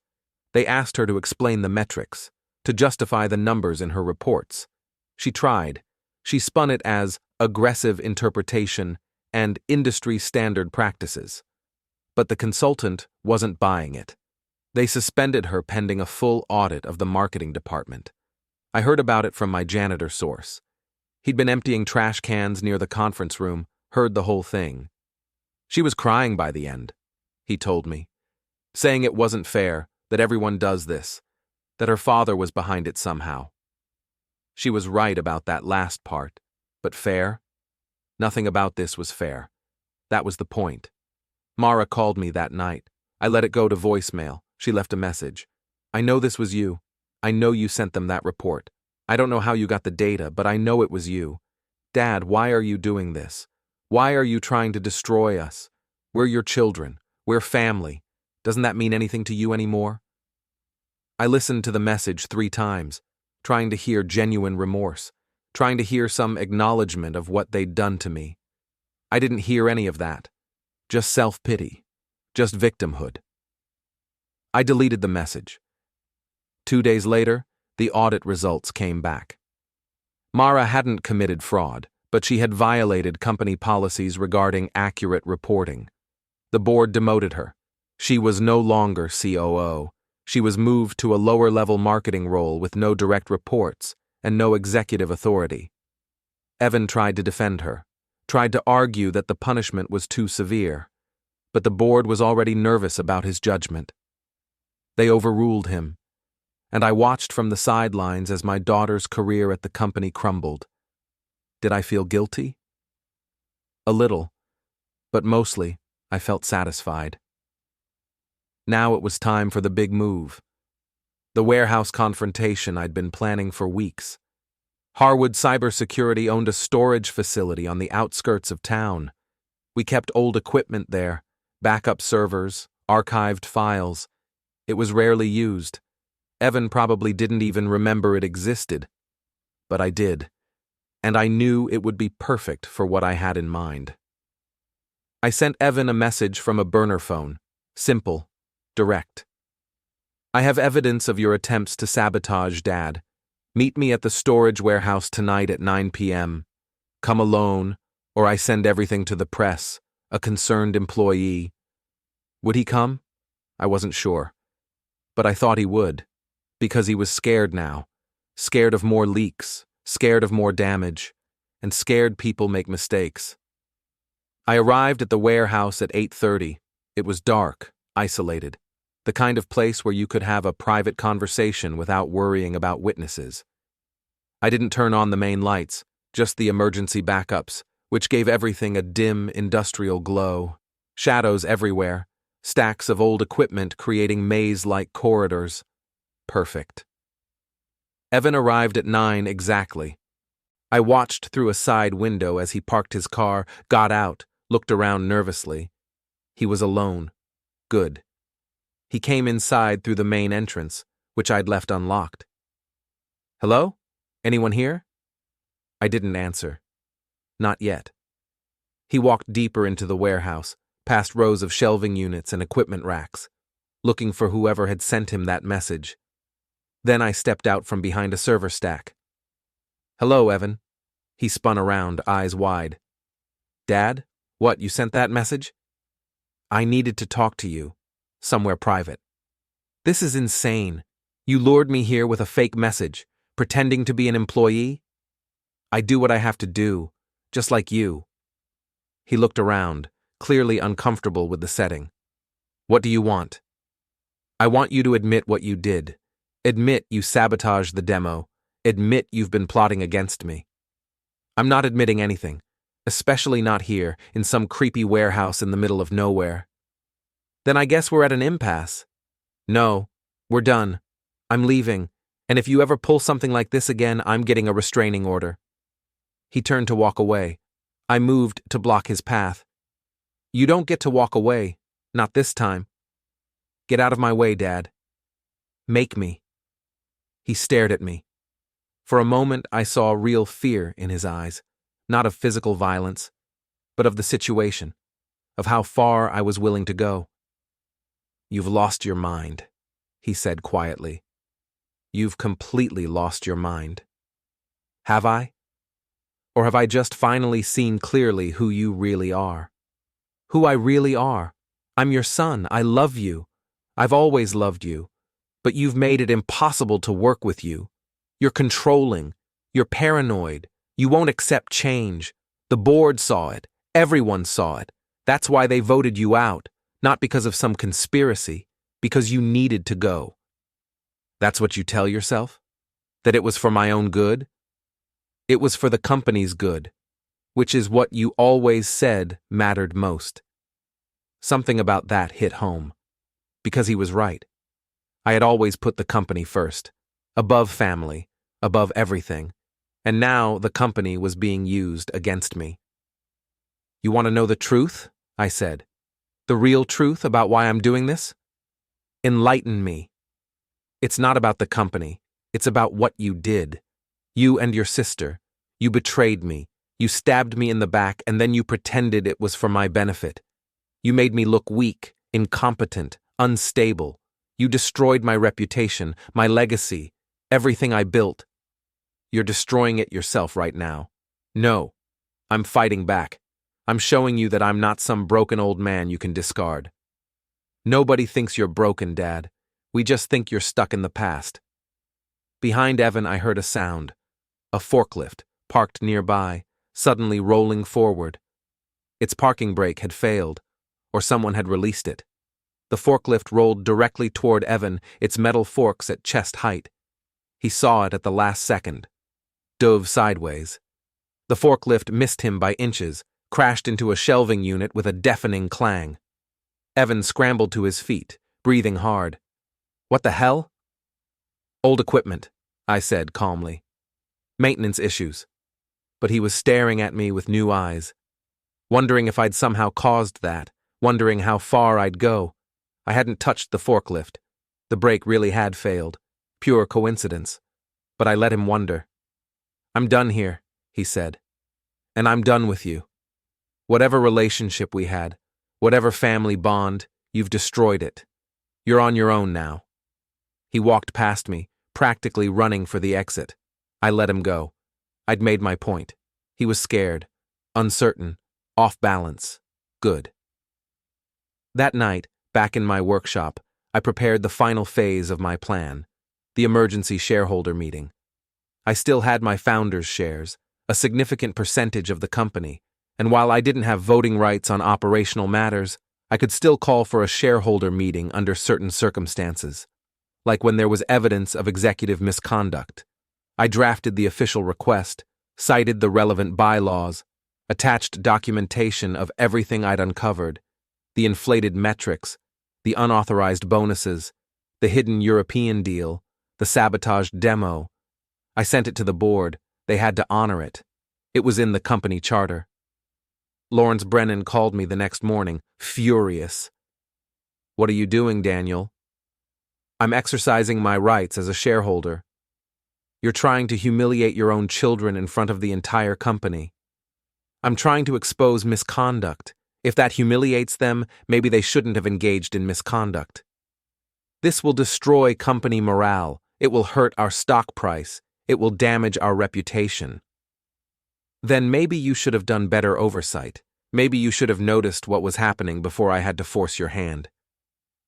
They asked her to explain the metrics, to justify the numbers in her reports. She tried. She spun it as aggressive interpretation and industry standard practices. But the consultant wasn't buying it. They suspended her pending a full audit of the marketing department. I heard about it from my janitor source. He'd been emptying trash cans near the conference room, heard the whole thing. She was crying by the end, he told me, saying it wasn't fair, that everyone does this, that her father was behind it somehow. She was right about that last part, but fair? Nothing about this was fair. That was the point. Mara called me that night. I let it go to voicemail. She left a message. I know this was you. I know you sent them that report. I don't know how you got the data, but I know it was you. Dad, why are you doing this? Why are you trying to destroy us? We're your children. We're family. Doesn't that mean anything to you anymore? I listened to the message 3 times, trying to hear genuine remorse, trying to hear some acknowledgement of what they'd done to me. I didn't hear any of that. Just self-pity. Just victimhood. I deleted the message. 2 days later, the audit results came back. Mara hadn't committed fraud, but she had violated company policies regarding accurate reporting. The board demoted her. She was no longer COO. She was moved to a lower-level marketing role with no direct reports and no executive authority. Evan tried to defend her, tried to argue that the punishment was too severe, but the board was already nervous about his judgment. They overruled him, and I watched from the sidelines as my daughter's career at the company crumbled. Did I feel guilty? A little, but mostly I felt satisfied. Now it was time for the big move. The warehouse confrontation I'd been planning for weeks. Harwood Cybersecurity owned a storage facility on the outskirts of town. We kept old equipment there, backup servers, archived files. It was rarely used. Evan probably didn't even remember it existed. But I did, and I knew it would be perfect for what I had in mind. I sent Evan a message from a burner phone, simple, direct. I have evidence of your attempts to sabotage Dad. Meet me at the storage warehouse tonight at 9 p.m. Come alone, or I send everything to the press, a concerned employee. Would he come? I wasn't sure. But I thought he would, because he was scared now, scared of more leaks, scared of more damage, and scared people make mistakes. I arrived at the warehouse at 8:30. It was dark, isolated, the kind of place where you could have a private conversation without worrying about witnesses. I didn't turn on the main lights, just the emergency backups, which gave everything a dim industrial glow. Shadows everywhere, stacks of old equipment creating maze-like corridors. Perfect. Evan arrived at 9 exactly. I watched through a side window as he parked his car, got out, looked around nervously. He was alone. Good. He came inside through the main entrance, which I'd left unlocked. Hello? Anyone here? I didn't answer. Not yet. He walked deeper into the warehouse, past rows of shelving units and equipment racks, looking for whoever had sent him that message. Then I stepped out from behind a server stack. Hello, Evan. He spun around, eyes wide. Dad? What, you sent that message? I needed to talk to you. Somewhere private. This is insane. You lured me here with a fake message, pretending to be an employee? I do what I have to do, just like you. He looked around, clearly uncomfortable with the setting. What do you want? I want you to admit what you did. Admit you sabotaged the demo. Admit you've been plotting against me. I'm not admitting anything, especially not here, in some creepy warehouse in the middle of nowhere. Then I guess we're at an impasse. No, we're done. I'm leaving, and if you ever pull something like this again, I'm getting a restraining order. He turned to walk away. I moved to block his path. You don't get to walk away, not this time. Get out of my way, Dad. Make me. He stared at me. For a moment, I saw real fear in his eyes, not of physical violence, but of the situation, of how far I was willing to go. You've lost your mind, he said quietly. You've completely lost your mind. Have I? Or have I just finally seen clearly who you really are? Who I really are? I'm your son. I love you. I've always loved you. But you've made it impossible to work with you. You're controlling. You're paranoid. You won't accept change. The board saw it. Everyone saw it. That's why they voted you out, not because of some conspiracy, because you needed to go. That's what you tell yourself? That it was for my own good? It was for the company's good, which is what you always said mattered most. Something about that hit home. Because he was right. I had always put the company first, above family, above everything, and now the company was being used against me. You want to know the truth? I said. The real truth about why I'm doing this? Enlighten me. It's not about the company. It's about what you did. You and your sister. You betrayed me. You stabbed me in the back, and then you pretended it was for my benefit. You made me look weak, incompetent, unstable. You destroyed my reputation, my legacy, everything I built. You're destroying it yourself right now. No, I'm fighting back. I'm showing you that I'm not some broken old man you can discard. Nobody thinks you're broken, Dad. We just think you're stuck in the past. Behind Evan, I heard a sound. A forklift, parked nearby, suddenly rolling forward. Its parking brake had failed, or someone had released it. The forklift rolled directly toward Evan, its metal forks at chest height. He saw it at the last second. Dove sideways. The forklift missed him by inches, crashed into a shelving unit with a deafening clang. Evan scrambled to his feet, breathing hard. What the hell? Old equipment, I said calmly. Maintenance issues. But he was staring at me with new eyes, wondering if I'd somehow caused that, wondering how far I'd go. I hadn't touched the forklift. The brake really had failed. Pure coincidence. But I let him wonder. I'm done here, he said. And I'm done with you. Whatever relationship we had, whatever family bond, you've destroyed it. You're on your own now. He walked past me, practically running for the exit. I let him go. I'd made my point. He was scared, uncertain, off balance. Good. That night, back in my workshop, I prepared the final phase of my plan, the emergency shareholder meeting. I still had my founder's shares, a significant percentage of the company, and while I didn't have voting rights on operational matters, I could still call for a shareholder meeting under certain circumstances, like when there was evidence of executive misconduct. I drafted the official request, cited the relevant bylaws, attached documentation of everything I'd uncovered, the inflated metrics, the unauthorized bonuses, the hidden European deal, the sabotaged demo. I sent it to the board. They had to honor it. It was in the company charter. Lawrence Brennan called me the next morning, furious. What are you doing, Daniel? I'm exercising my rights as a shareholder. You're trying to humiliate your own children in front of the entire company. I'm trying to expose misconduct. If that humiliates them, maybe they shouldn't have engaged in misconduct. This will destroy company morale. It will hurt our stock price. It will damage our reputation. Then maybe you should have done better oversight. Maybe you should have noticed what was happening before I had to force your hand.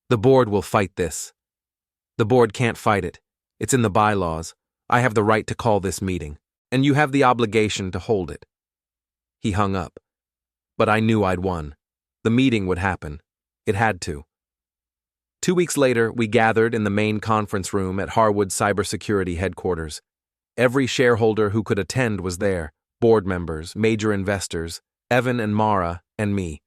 The board will fight this. The board can't fight it. It's in the bylaws. I have the right to call this meeting, and you have the obligation to hold it. He hung up. But I knew I'd won. The meeting would happen. It had to. 2 weeks later, we gathered in the main conference room at Harwood Cybersecurity headquarters. Every shareholder who could attend was there, board members, major investors, Evan and Mara, and me.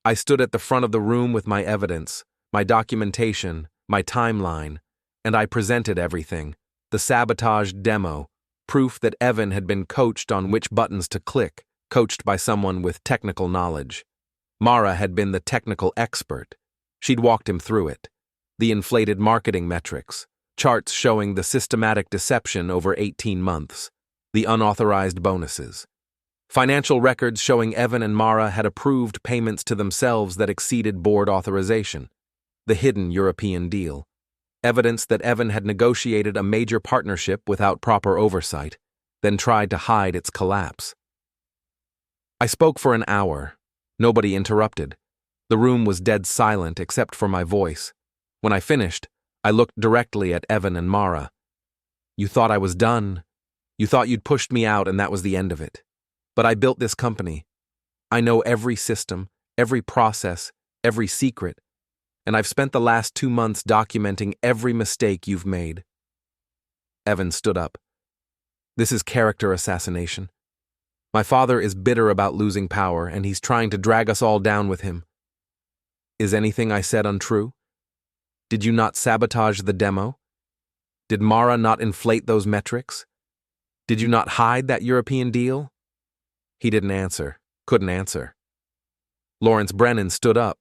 I stood at the front of the room with my evidence, my documentation, my timeline, and I presented everything. The sabotaged demo, proof that Evan had been coached on which buttons to click, coached by someone with technical knowledge. Mara had been the technical expert. She'd walked him through it. The inflated marketing metrics, charts showing the systematic deception over 18 months, the unauthorized bonuses. Financial records showing Evan and Mara had approved payments to themselves that exceeded board authorization. The hidden European deal. Evidence that Evan had negotiated a major partnership without proper oversight, then tried to hide its collapse. I spoke for an hour. Nobody interrupted. The room was dead silent except for my voice. When I finished, I looked directly at Evan and Mara. You thought I was done. You thought you'd pushed me out and that was the end of it. But I built this company. I know every system, every process, every secret, and I've spent the last 2 months documenting every mistake you've made. Evan stood up. This is character assassination. My father is bitter about losing power, and he's trying to drag us all down with him. Is anything I said untrue? Did you not sabotage the demo? Did Mara not inflate those metrics? Did you not hide that European deal? He didn't answer, couldn't answer. Lawrence Brennan stood up.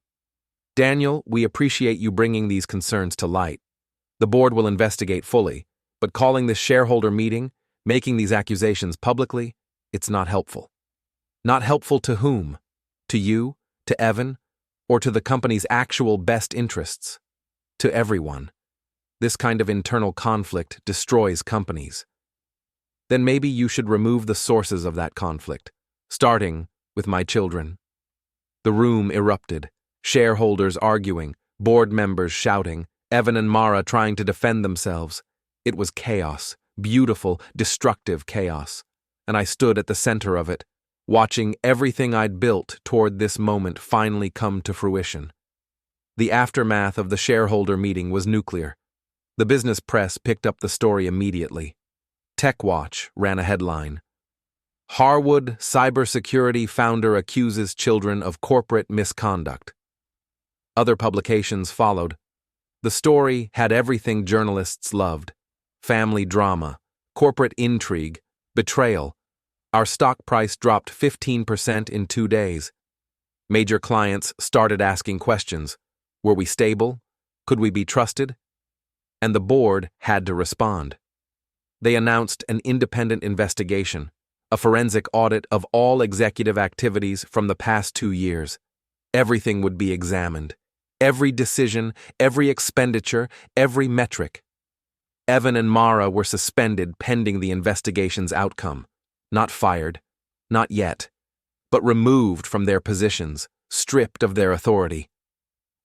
Daniel, we appreciate you bringing these concerns to light. The board will investigate fully, but calling this shareholder meeting, making these accusations publicly, it's not helpful. Not helpful to whom? To you, to Evan, or to the company's actual best interests? To everyone. This kind of internal conflict destroys companies. Then maybe you should remove the sources of that conflict, starting with my children. The room erupted, shareholders arguing, board members shouting, Evan and Mara trying to defend themselves. It was chaos, beautiful, destructive chaos, and I stood at the center of it, watching everything I'd built toward this moment finally come to fruition. The aftermath of the shareholder meeting was nuclear. The business press picked up the story immediately. TechWatch ran a headline. Harwood Cybersecurity founder accuses children of corporate misconduct. Other publications followed. The story had everything journalists loved: family drama, corporate intrigue, betrayal. Our stock price dropped 15% in 2 days. Major clients started asking questions. Were we stable? Could we be trusted? And the board had to respond. They announced an independent investigation, a forensic audit of all executive activities from the past 2 years. Everything would be examined. Every decision, every expenditure, every metric. Evan and Mara were suspended pending the investigation's outcome. Not fired, not yet, but removed from their positions, stripped of their authority.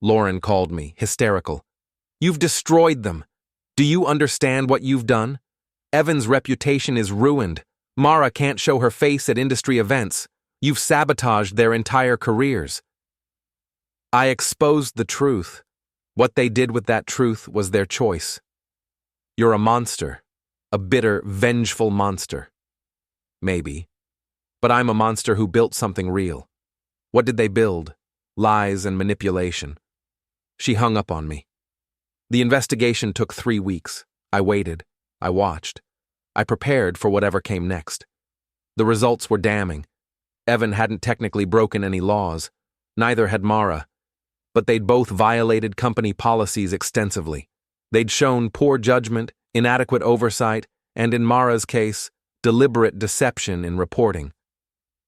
Lauren called me, hysterical. You've destroyed them. Do you understand what you've done? Evan's reputation is ruined. Mara can't show her face at industry events. You've sabotaged their entire careers. I exposed the truth. What they did with that truth was their choice. You're a monster, a bitter, vengeful monster. Maybe. But I'm a monster who built something real. What did they build? Lies and manipulation. She hung up on me. The investigation took 3 weeks. I waited. I watched. I prepared for whatever came next. The results were damning. Evan hadn't technically broken any laws. Neither had Mara. But they'd both violated company policies extensively. They'd shown poor judgment, inadequate oversight, and in Mara's case, deliberate deception in reporting.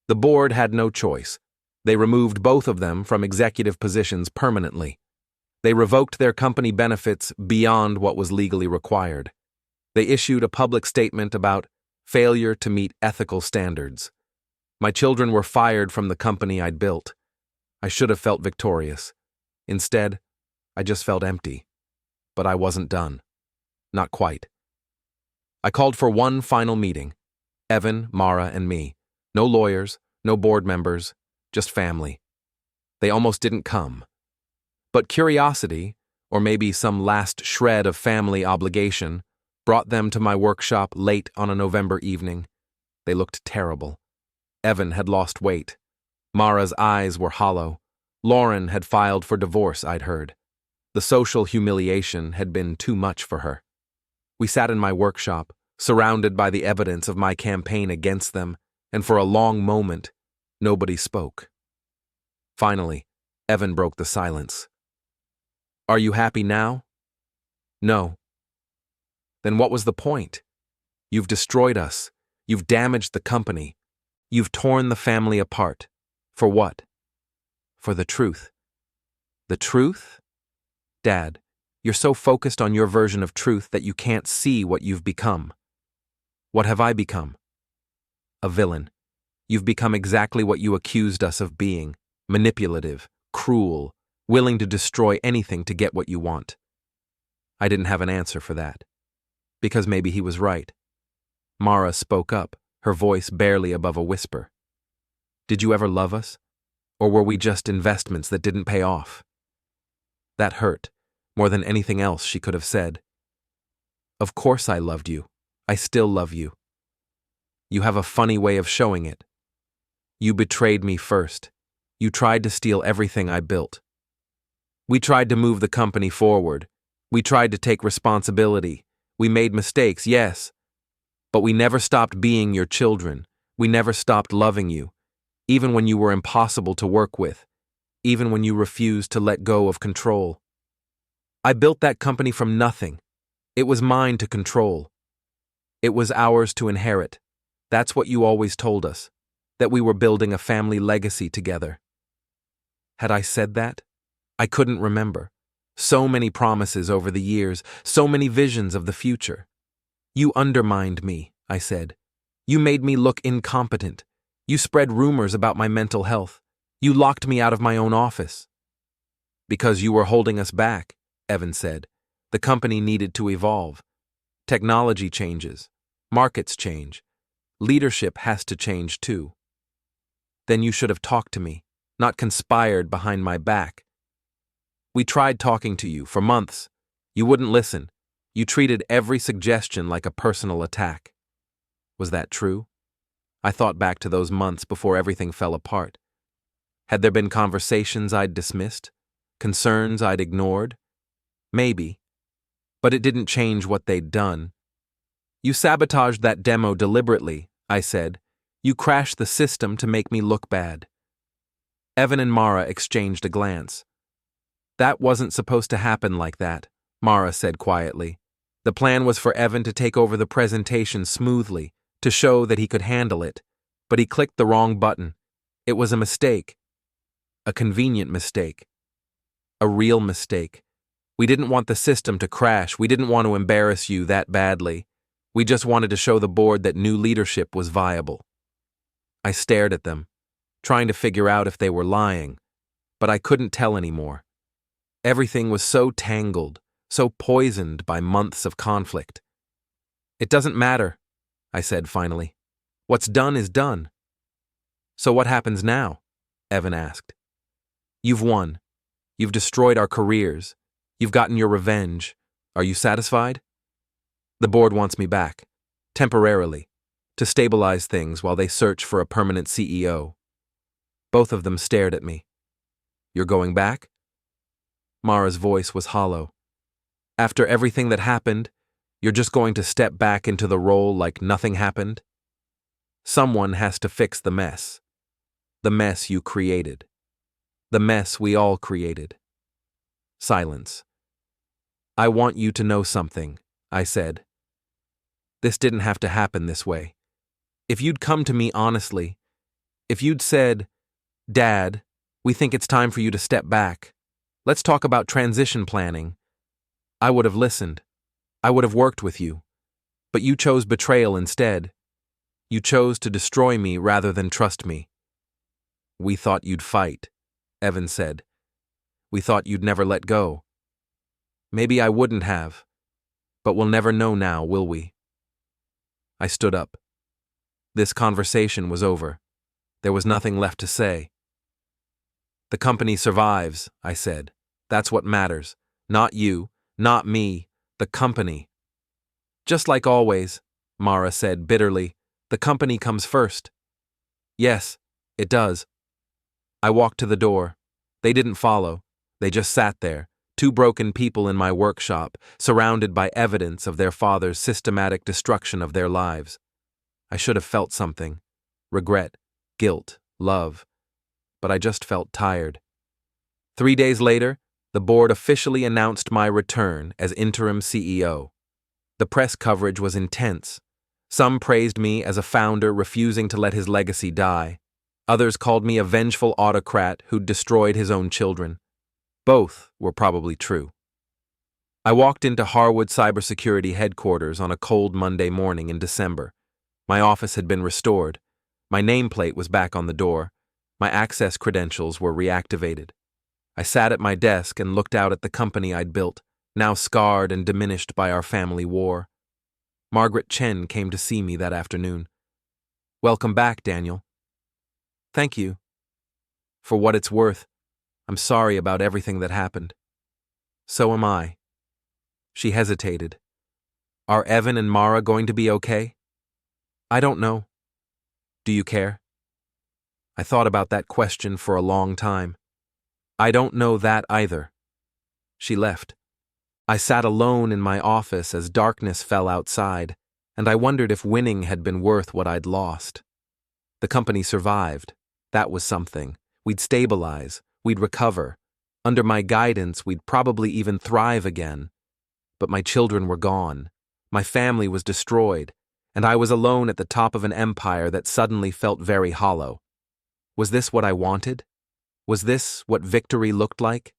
The board had no choice. They removed both of them from executive positions permanently. They revoked their company benefits beyond what was legally required. They issued a public statement about failure to meet ethical standards. My children were fired from the company I'd built. I should have felt victorious. Instead, I just felt empty. But I wasn't done. Not quite. I called for one final meeting. Evan, Mara, and me. No lawyers, no board members, just family. They almost didn't come. But curiosity, or maybe some last shred of family obligation, Brought them to my workshop late on a November evening. They looked terrible. Evan had lost weight. Mara's eyes were hollow. Lauren had filed for divorce, I'd heard. The social humiliation had been too much for her. We sat in my workshop, surrounded by the evidence of my campaign against them, and for a long moment, nobody spoke. Finally, Evan broke the silence. "Are you happy now?" "No." "Then what was the point? You've destroyed us. You've damaged the company. You've torn the family apart. For what?" "For the truth." "The truth?" "Dad, you're so focused on your version of truth that you can't see what you've become." "What have I become?" "A villain. You've become exactly what you accused us of being: manipulative, cruel, willing to destroy anything to get what you want." I didn't have an answer for that. Because maybe he was right. Mara spoke up, her voice barely above a whisper. "Did you ever love us? Or were we just investments that didn't pay off?" That hurt, more than anything else she could have said. "Of course I loved you. I still love you. You have a funny way of showing it. You betrayed me first. You tried to steal everything I built. We tried to move the company forward. We tried to take responsibility. We made mistakes, yes. But we never stopped being your children. We never stopped loving you, even when you were impossible to work with, even when you refused to let go of control. I built that company from nothing. It was mine to control. It was ours to inherit. That's what you always told us, that we were building a family legacy together." Had I said that? I couldn't remember. So many promises over the years, so many visions of the future. "You undermined me," I said. "You made me look incompetent. You spread rumors about my mental health. You locked me out of my own office." "Because you were holding us back," Evan said. "The company needed to evolve. Technology changes. Markets change. Leadership has to change too." "Then you should have talked to me, not conspired behind my back." "We tried talking to you for months. You wouldn't listen. You treated every suggestion like a personal attack." Was that true? I thought back to those months before everything fell apart. Had there been conversations I'd dismissed? Concerns I'd ignored? Maybe. But it didn't change what they'd done. "You sabotaged that demo deliberately," I said. "You crashed the system to make me look bad." Evan and Mara exchanged a glance. "That wasn't supposed to happen like that," Mara said quietly. "The plan was for Evan to take over the presentation smoothly, to show that he could handle it, but he clicked the wrong button. It was a mistake. A convenient mistake. A real mistake. We didn't want the system to crash. We didn't want to embarrass you that badly. We just wanted to show the board that new leadership was viable." I stared at them, trying to figure out if they were lying, but I couldn't tell anymore. Everything was so tangled, so poisoned by months of conflict. "It doesn't matter," I said finally. "What's done is done." "So what happens now?" Evan asked. "You've won. You've destroyed our careers. You've gotten your revenge. Are you satisfied?" "The board wants me back, temporarily, to stabilize things while they search for a permanent CEO." Both of them stared at me. "You're going back?" Mara's voice was hollow. "After everything that happened, you're just going to step back into the role like nothing happened?" "Someone has to fix the mess. The mess you created. The mess we all created." Silence. "I want you to know something," I said. "This didn't have to happen this way. If you'd come to me honestly, if you'd said, 'Dad, we think it's time for you to step back. Let's talk about transition planning,' I would have listened. I would have worked with you. But you chose betrayal instead. You chose to destroy me rather than trust me." "We thought you'd fight," Evan said. "We thought you'd never let go." "Maybe I wouldn't have. But we'll never know now, will we?" I stood up. This conversation was over. There was nothing left to say. "The company survives," I said. "That's what matters. Not you, not me, the company." Just like always, Mara said bitterly. The company comes first. Yes, it does. I walked to the door. They didn't follow. They just sat there, two broken people in my workshop, surrounded by evidence of their father's systematic destruction of their lives. I should have felt something. Regret, guilt, love. But I just felt tired. 3 days later, the board officially announced my return as interim CEO. The press coverage was intense. Some praised me as a founder refusing to let his legacy die. Others called me a vengeful autocrat who'd destroyed his own children. Both were probably true. I walked into Harwood Cybersecurity headquarters on a cold Monday morning in December. My office had been restored. My nameplate was back on the door. My access credentials were reactivated. I sat at my desk and looked out at the company I'd built, now scarred and diminished by our family war. Margaret Chen came to see me that afternoon. "Welcome back, Daniel." "Thank you. For what it's worth, I'm sorry about everything that happened." "So am I." She hesitated. "Are Evan and Mara going to be okay?" "I don't know. Do you care?" I thought about that question for a long time. "I don't know that either." She left. I sat alone in my office as darkness fell outside, and I wondered if winning had been worth what I'd lost. The company survived. That was something. We'd stabilize. We'd recover. Under my guidance, we'd probably even thrive again. But my children were gone. My family was destroyed, and I was alone at the top of an empire that suddenly felt very hollow. Was this what I wanted? Was this what victory looked like?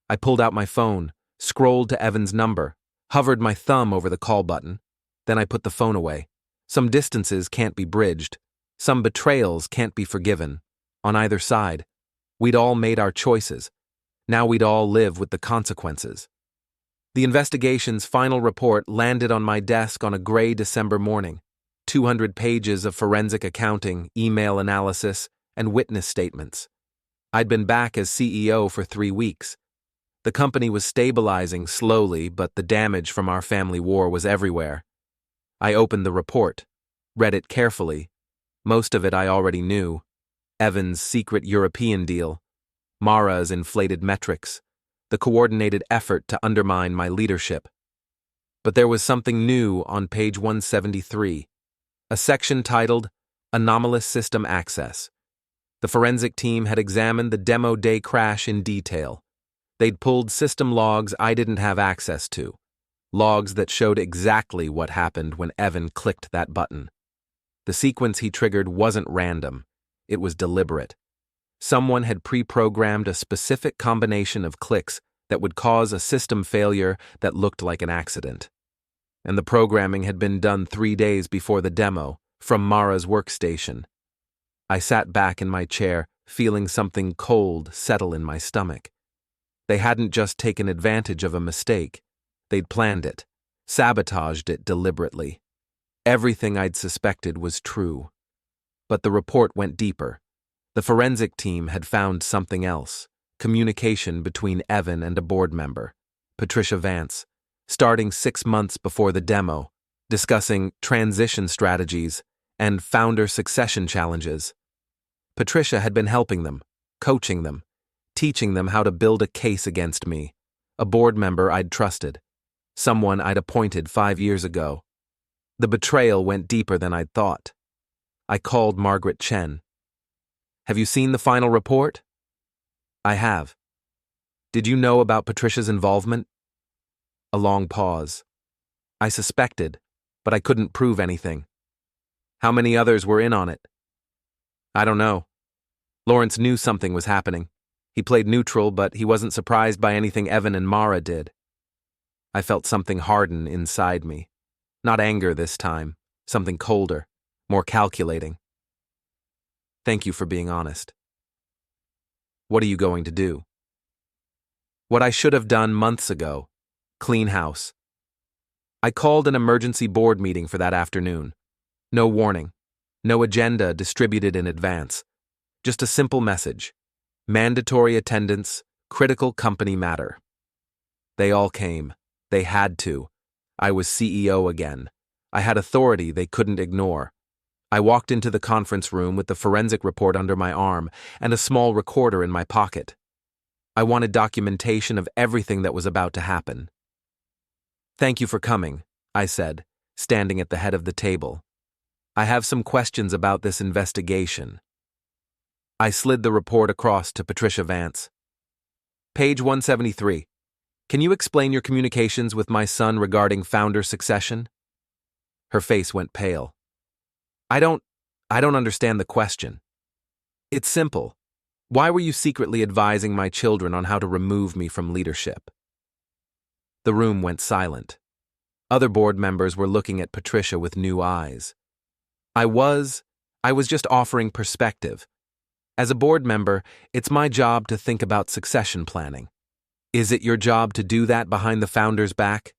I pulled out my phone, scrolled to Evan's number, hovered my thumb over the call button. Then I put the phone away. Some distances can't be bridged. Some betrayals can't be forgiven. On either side, we'd all made our choices. Now we'd all live with the consequences. The investigation's final report landed on my desk on a gray December morning. 200 pages of forensic accounting, email analysis, and witness statements. I'd been back as CEO for 3 weeks. The company was stabilizing slowly, but the damage from our family war was everywhere. I opened the report, read it carefully. Most of it I already knew. Evan's secret European deal, Mara's inflated metrics, the coordinated effort to undermine my leadership. But there was something new on page 173, a section titled Anomalous System Access. The forensic team had examined the demo day crash in detail. They'd pulled system logs I didn't have access to, logs that showed exactly what happened when Evan clicked that button. The sequence he triggered wasn't random. It was deliberate. Someone had pre-programmed a specific combination of clicks that would cause a system failure that looked like an accident. And the programming had been done 3 days before the demo, from Mara's workstation. I sat back in my chair, feeling something cold settle in my stomach. They hadn't just taken advantage of a mistake. They'd planned it, sabotaged it deliberately. Everything I'd suspected was true. But the report went deeper. The forensic team had found something else, communication between Evan and a board member, Patricia Vance, starting 6 months before the demo, discussing transition strategies and founder succession challenges. Patricia had been helping them, coaching them, teaching them how to build a case against me, a board member I'd trusted, someone I'd appointed 5 years ago. The betrayal went deeper than I'd thought. I called Margaret Chen. "Have you seen the final report?" "I have." "Did you know about Patricia's involvement?" A long pause. "I suspected, but I couldn't prove anything." "How many others were in on it?" "I don't know. Lawrence knew something was happening. He played neutral, but he wasn't surprised by anything Evan and Mara did." I felt something harden inside me. Not anger this time, something colder, more calculating. "Thank you for being honest." "What are you going to do?" What I should have done months ago. Clean house. I called an emergency board meeting for that afternoon. No warning. No agenda distributed in advance. Just a simple message. Mandatory attendance, critical company matter. They all came. They had to. I was CEO again. I had authority they couldn't ignore. I walked into the conference room with the forensic report under my arm and a small recorder in my pocket. I wanted documentation of everything that was about to happen. "Thank you for coming," I said, standing at the head of the table. "I have some questions about this investigation." I slid the report across to Patricia Vance. "Page 173. Can you explain your communications with my son regarding founder succession?" Her face went pale. I don't understand the question." "It's simple. Why were you secretly advising my children on how to remove me from leadership?" The room went silent. Other board members were looking at Patricia with new eyes. I was just offering perspective. As a board member, it's my job to think about succession planning. Is it your job to do that behind the founder's back,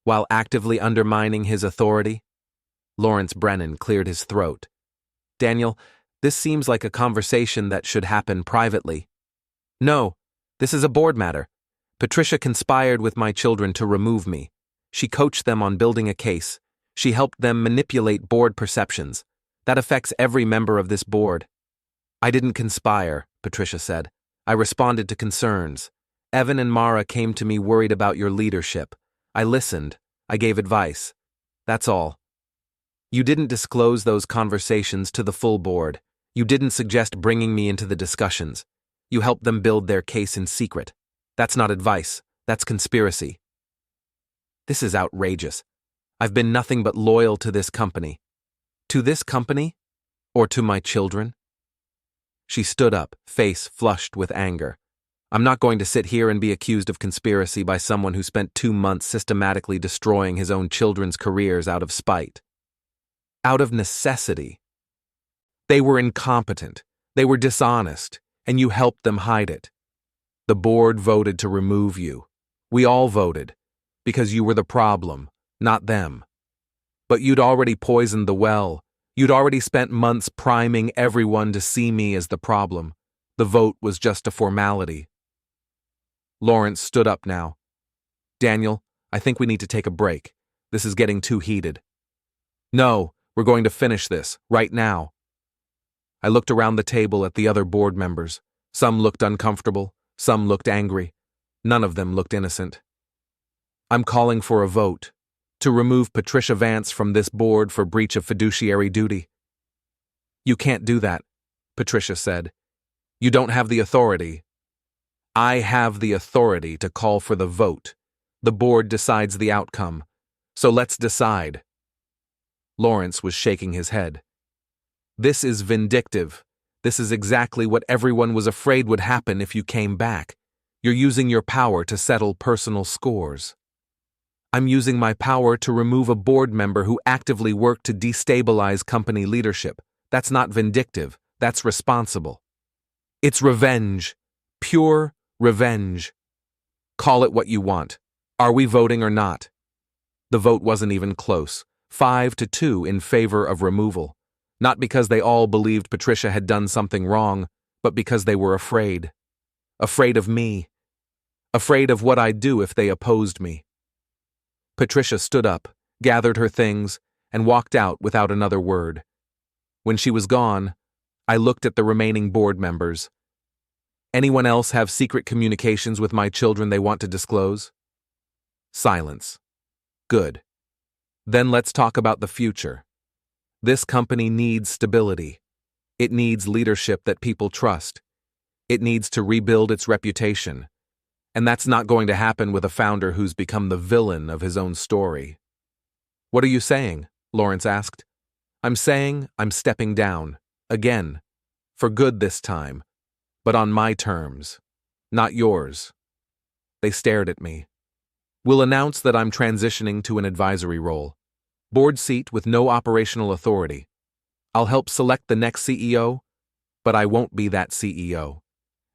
while actively undermining his authority? Lawrence Brennan cleared his throat. "Daniel, this seems like a conversation that should happen privately." "No, this is a board matter. Patricia conspired with my children to remove me. She coached them on building a case. She helped them manipulate board perceptions. That affects every member of this board." "I didn't conspire," Patricia said. "I responded to concerns. Evan and Mara came to me worried about your leadership. I listened. I gave advice. That's all. You didn't disclose those conversations to the full board. You didn't suggest bringing me into the discussions. You helped them build their case in secret. That's not advice. That's conspiracy." "This is outrageous. I've been nothing but loyal to this company." "To this company? Or to my children?" She stood up, face flushed with anger. "I'm not going to sit here and be accused of conspiracy by someone who spent 2 months systematically destroying his own children's careers out of spite. Out of necessity. They were incompetent. They were dishonest, and you helped them hide it. The board voted to remove you. We all voted, because you were the problem, not them. But you'd already poisoned the well. You'd already spent months priming everyone to see me as the problem. The vote was just a formality." Lawrence stood up now. "Daniel, I think we need to take a break. This is getting too heated." "No, we're going to finish this, right now." I looked around the table at the other board members. Some looked uncomfortable, some looked angry. None of them looked innocent. "I'm calling for a vote to remove Patricia Vance from this board for breach of fiduciary duty." "You can't do that," Patricia said. "You don't have the authority." "I have the authority to call for the vote. The board decides the outcome. So let's decide." Lawrence was shaking his head. "This is vindictive. This is exactly what everyone was afraid would happen if you came back. You're using your power to settle personal scores." "I'm using my power to remove a board member who actively worked to destabilize company leadership. That's not vindictive. That's responsible. It's revenge. Pure revenge. Call it what you want. Are we voting or not?" The vote wasn't even close. 5-2 in favor of removal. Not because they all believed Patricia had done something wrong, but because they were afraid. Afraid of me. Afraid of what I'd do if they opposed me. Patricia stood up, gathered her things, and walked out without another word. When she was gone, I looked at the remaining board members. "Anyone else have secret communications with my children they want to disclose?" Silence. "Good. Then let's talk about the future. This company needs stability. It needs leadership that people trust. It needs to rebuild its reputation. And that's not going to happen with a founder who's become the villain of his own story." "What are you saying?" Lawrence asked. "I'm saying I'm stepping down. Again. For good this time. But on my terms. Not yours." They stared at me. "We'll announce that I'm transitioning to an advisory role. Board seat with no operational authority. I'll help select the next CEO, but I won't be that CEO.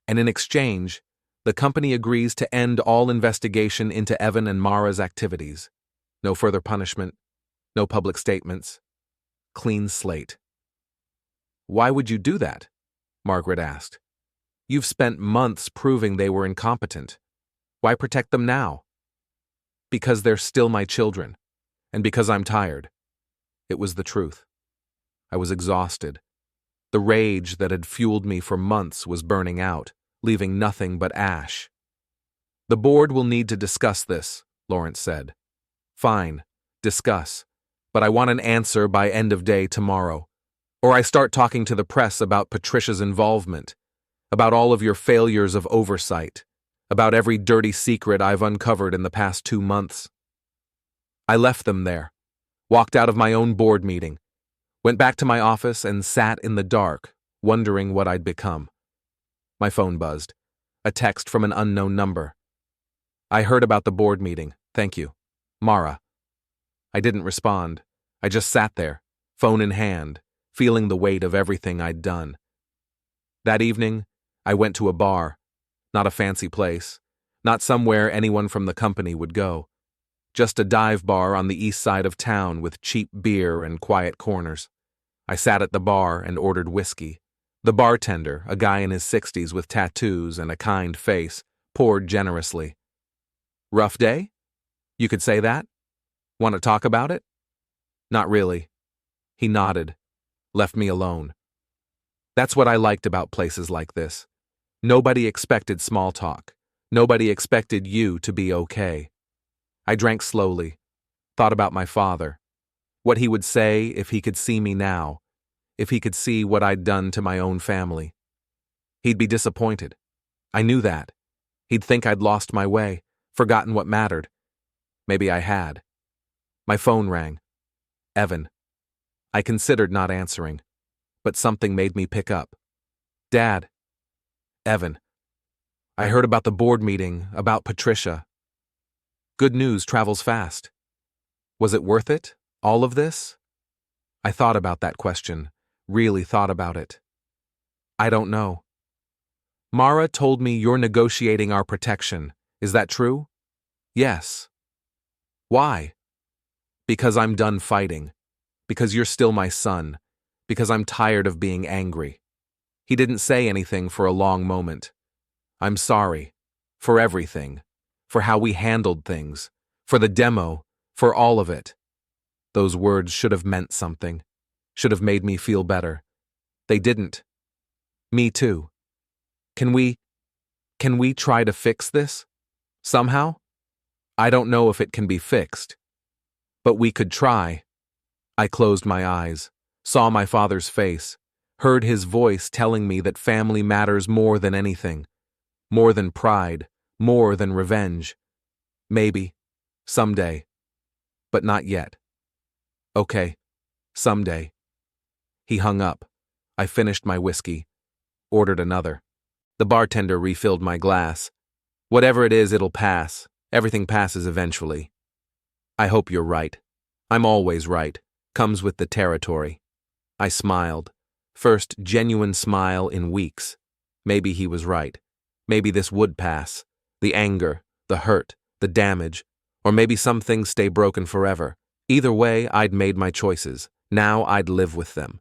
And in exchange, the company agrees to end all investigation into Evan and Mara's activities. No further punishment, no public statements. Clean slate." "Why would you do that?" Margaret asked. "You've spent months proving they were incompetent. Why protect them now?" "Because they're still my children. And because I'm tired. It was the truth. I was exhausted. The rage that had fueled me for months was burning out, leaving nothing but ash. The board will need to discuss this, Lawrence said. Fine, discuss. But I want an answer by end of day tomorrow. Or I start talking to the press about Patricia's involvement, about all of your failures of oversight, about every dirty secret I've uncovered in the past 2 months. I left them there, walked out of my own board meeting, went back to my office and sat in the dark, wondering what I'd become. My phone buzzed. A text from an unknown number. I heard about the board meeting. Thank you. Mara. I didn't respond. I just sat there, phone in hand, feeling the weight of everything I'd done. That evening, I went to a bar. Not a fancy place. Not somewhere anyone from the company would go. Just a dive bar on the east side of town with cheap beer and quiet corners. I sat at the bar and ordered whiskey. The bartender, a guy in his 60s with tattoos and a kind face, poured generously. Rough day? You could say that? Want to talk about it? Not really. He nodded, left me alone. That's what I liked about places like this. Nobody expected small talk. Nobody expected you to be okay. I drank slowly, thought about my father, what he would say if he could see me now, if he could see what I'd done to my own family. He'd be disappointed. I knew that. He'd think I'd lost my way, forgotten what mattered. Maybe I had. My phone rang. Evan. I considered not answering, but something made me pick up. Dad. Evan. I heard about the board meeting, about Patricia. Good news travels fast. Was it worth it, all of this? I thought about that question, really thought about it. I don't know. Mara told me you're negotiating our protection. Is that true? Yes. Why? Because I'm done fighting. Because you're still my son. Because I'm tired of being angry. He didn't say anything for a long moment. I'm sorry. For everything. For how we handled things. For the demo. For all of it. Those words should have meant something. Should have made me feel better. They didn't. Me too. Can we try to fix this? Somehow? I don't know if it can be fixed. But we could try. I closed my eyes, saw my father's face, heard his voice telling me that family matters more than anything, more than pride, more than revenge. Maybe, someday, but not yet. Okay, someday. He hung up. I finished my whiskey, ordered another. The bartender refilled my glass. Whatever it is, it'll pass. Everything passes eventually. I hope you're right. I'm always right. Comes with the territory. I smiled. First genuine smile in weeks. Maybe he was right. Maybe this would pass. The anger, the hurt, the damage. Or maybe some things stay broken forever. Either way, I'd made my choices. Now I'd live with them.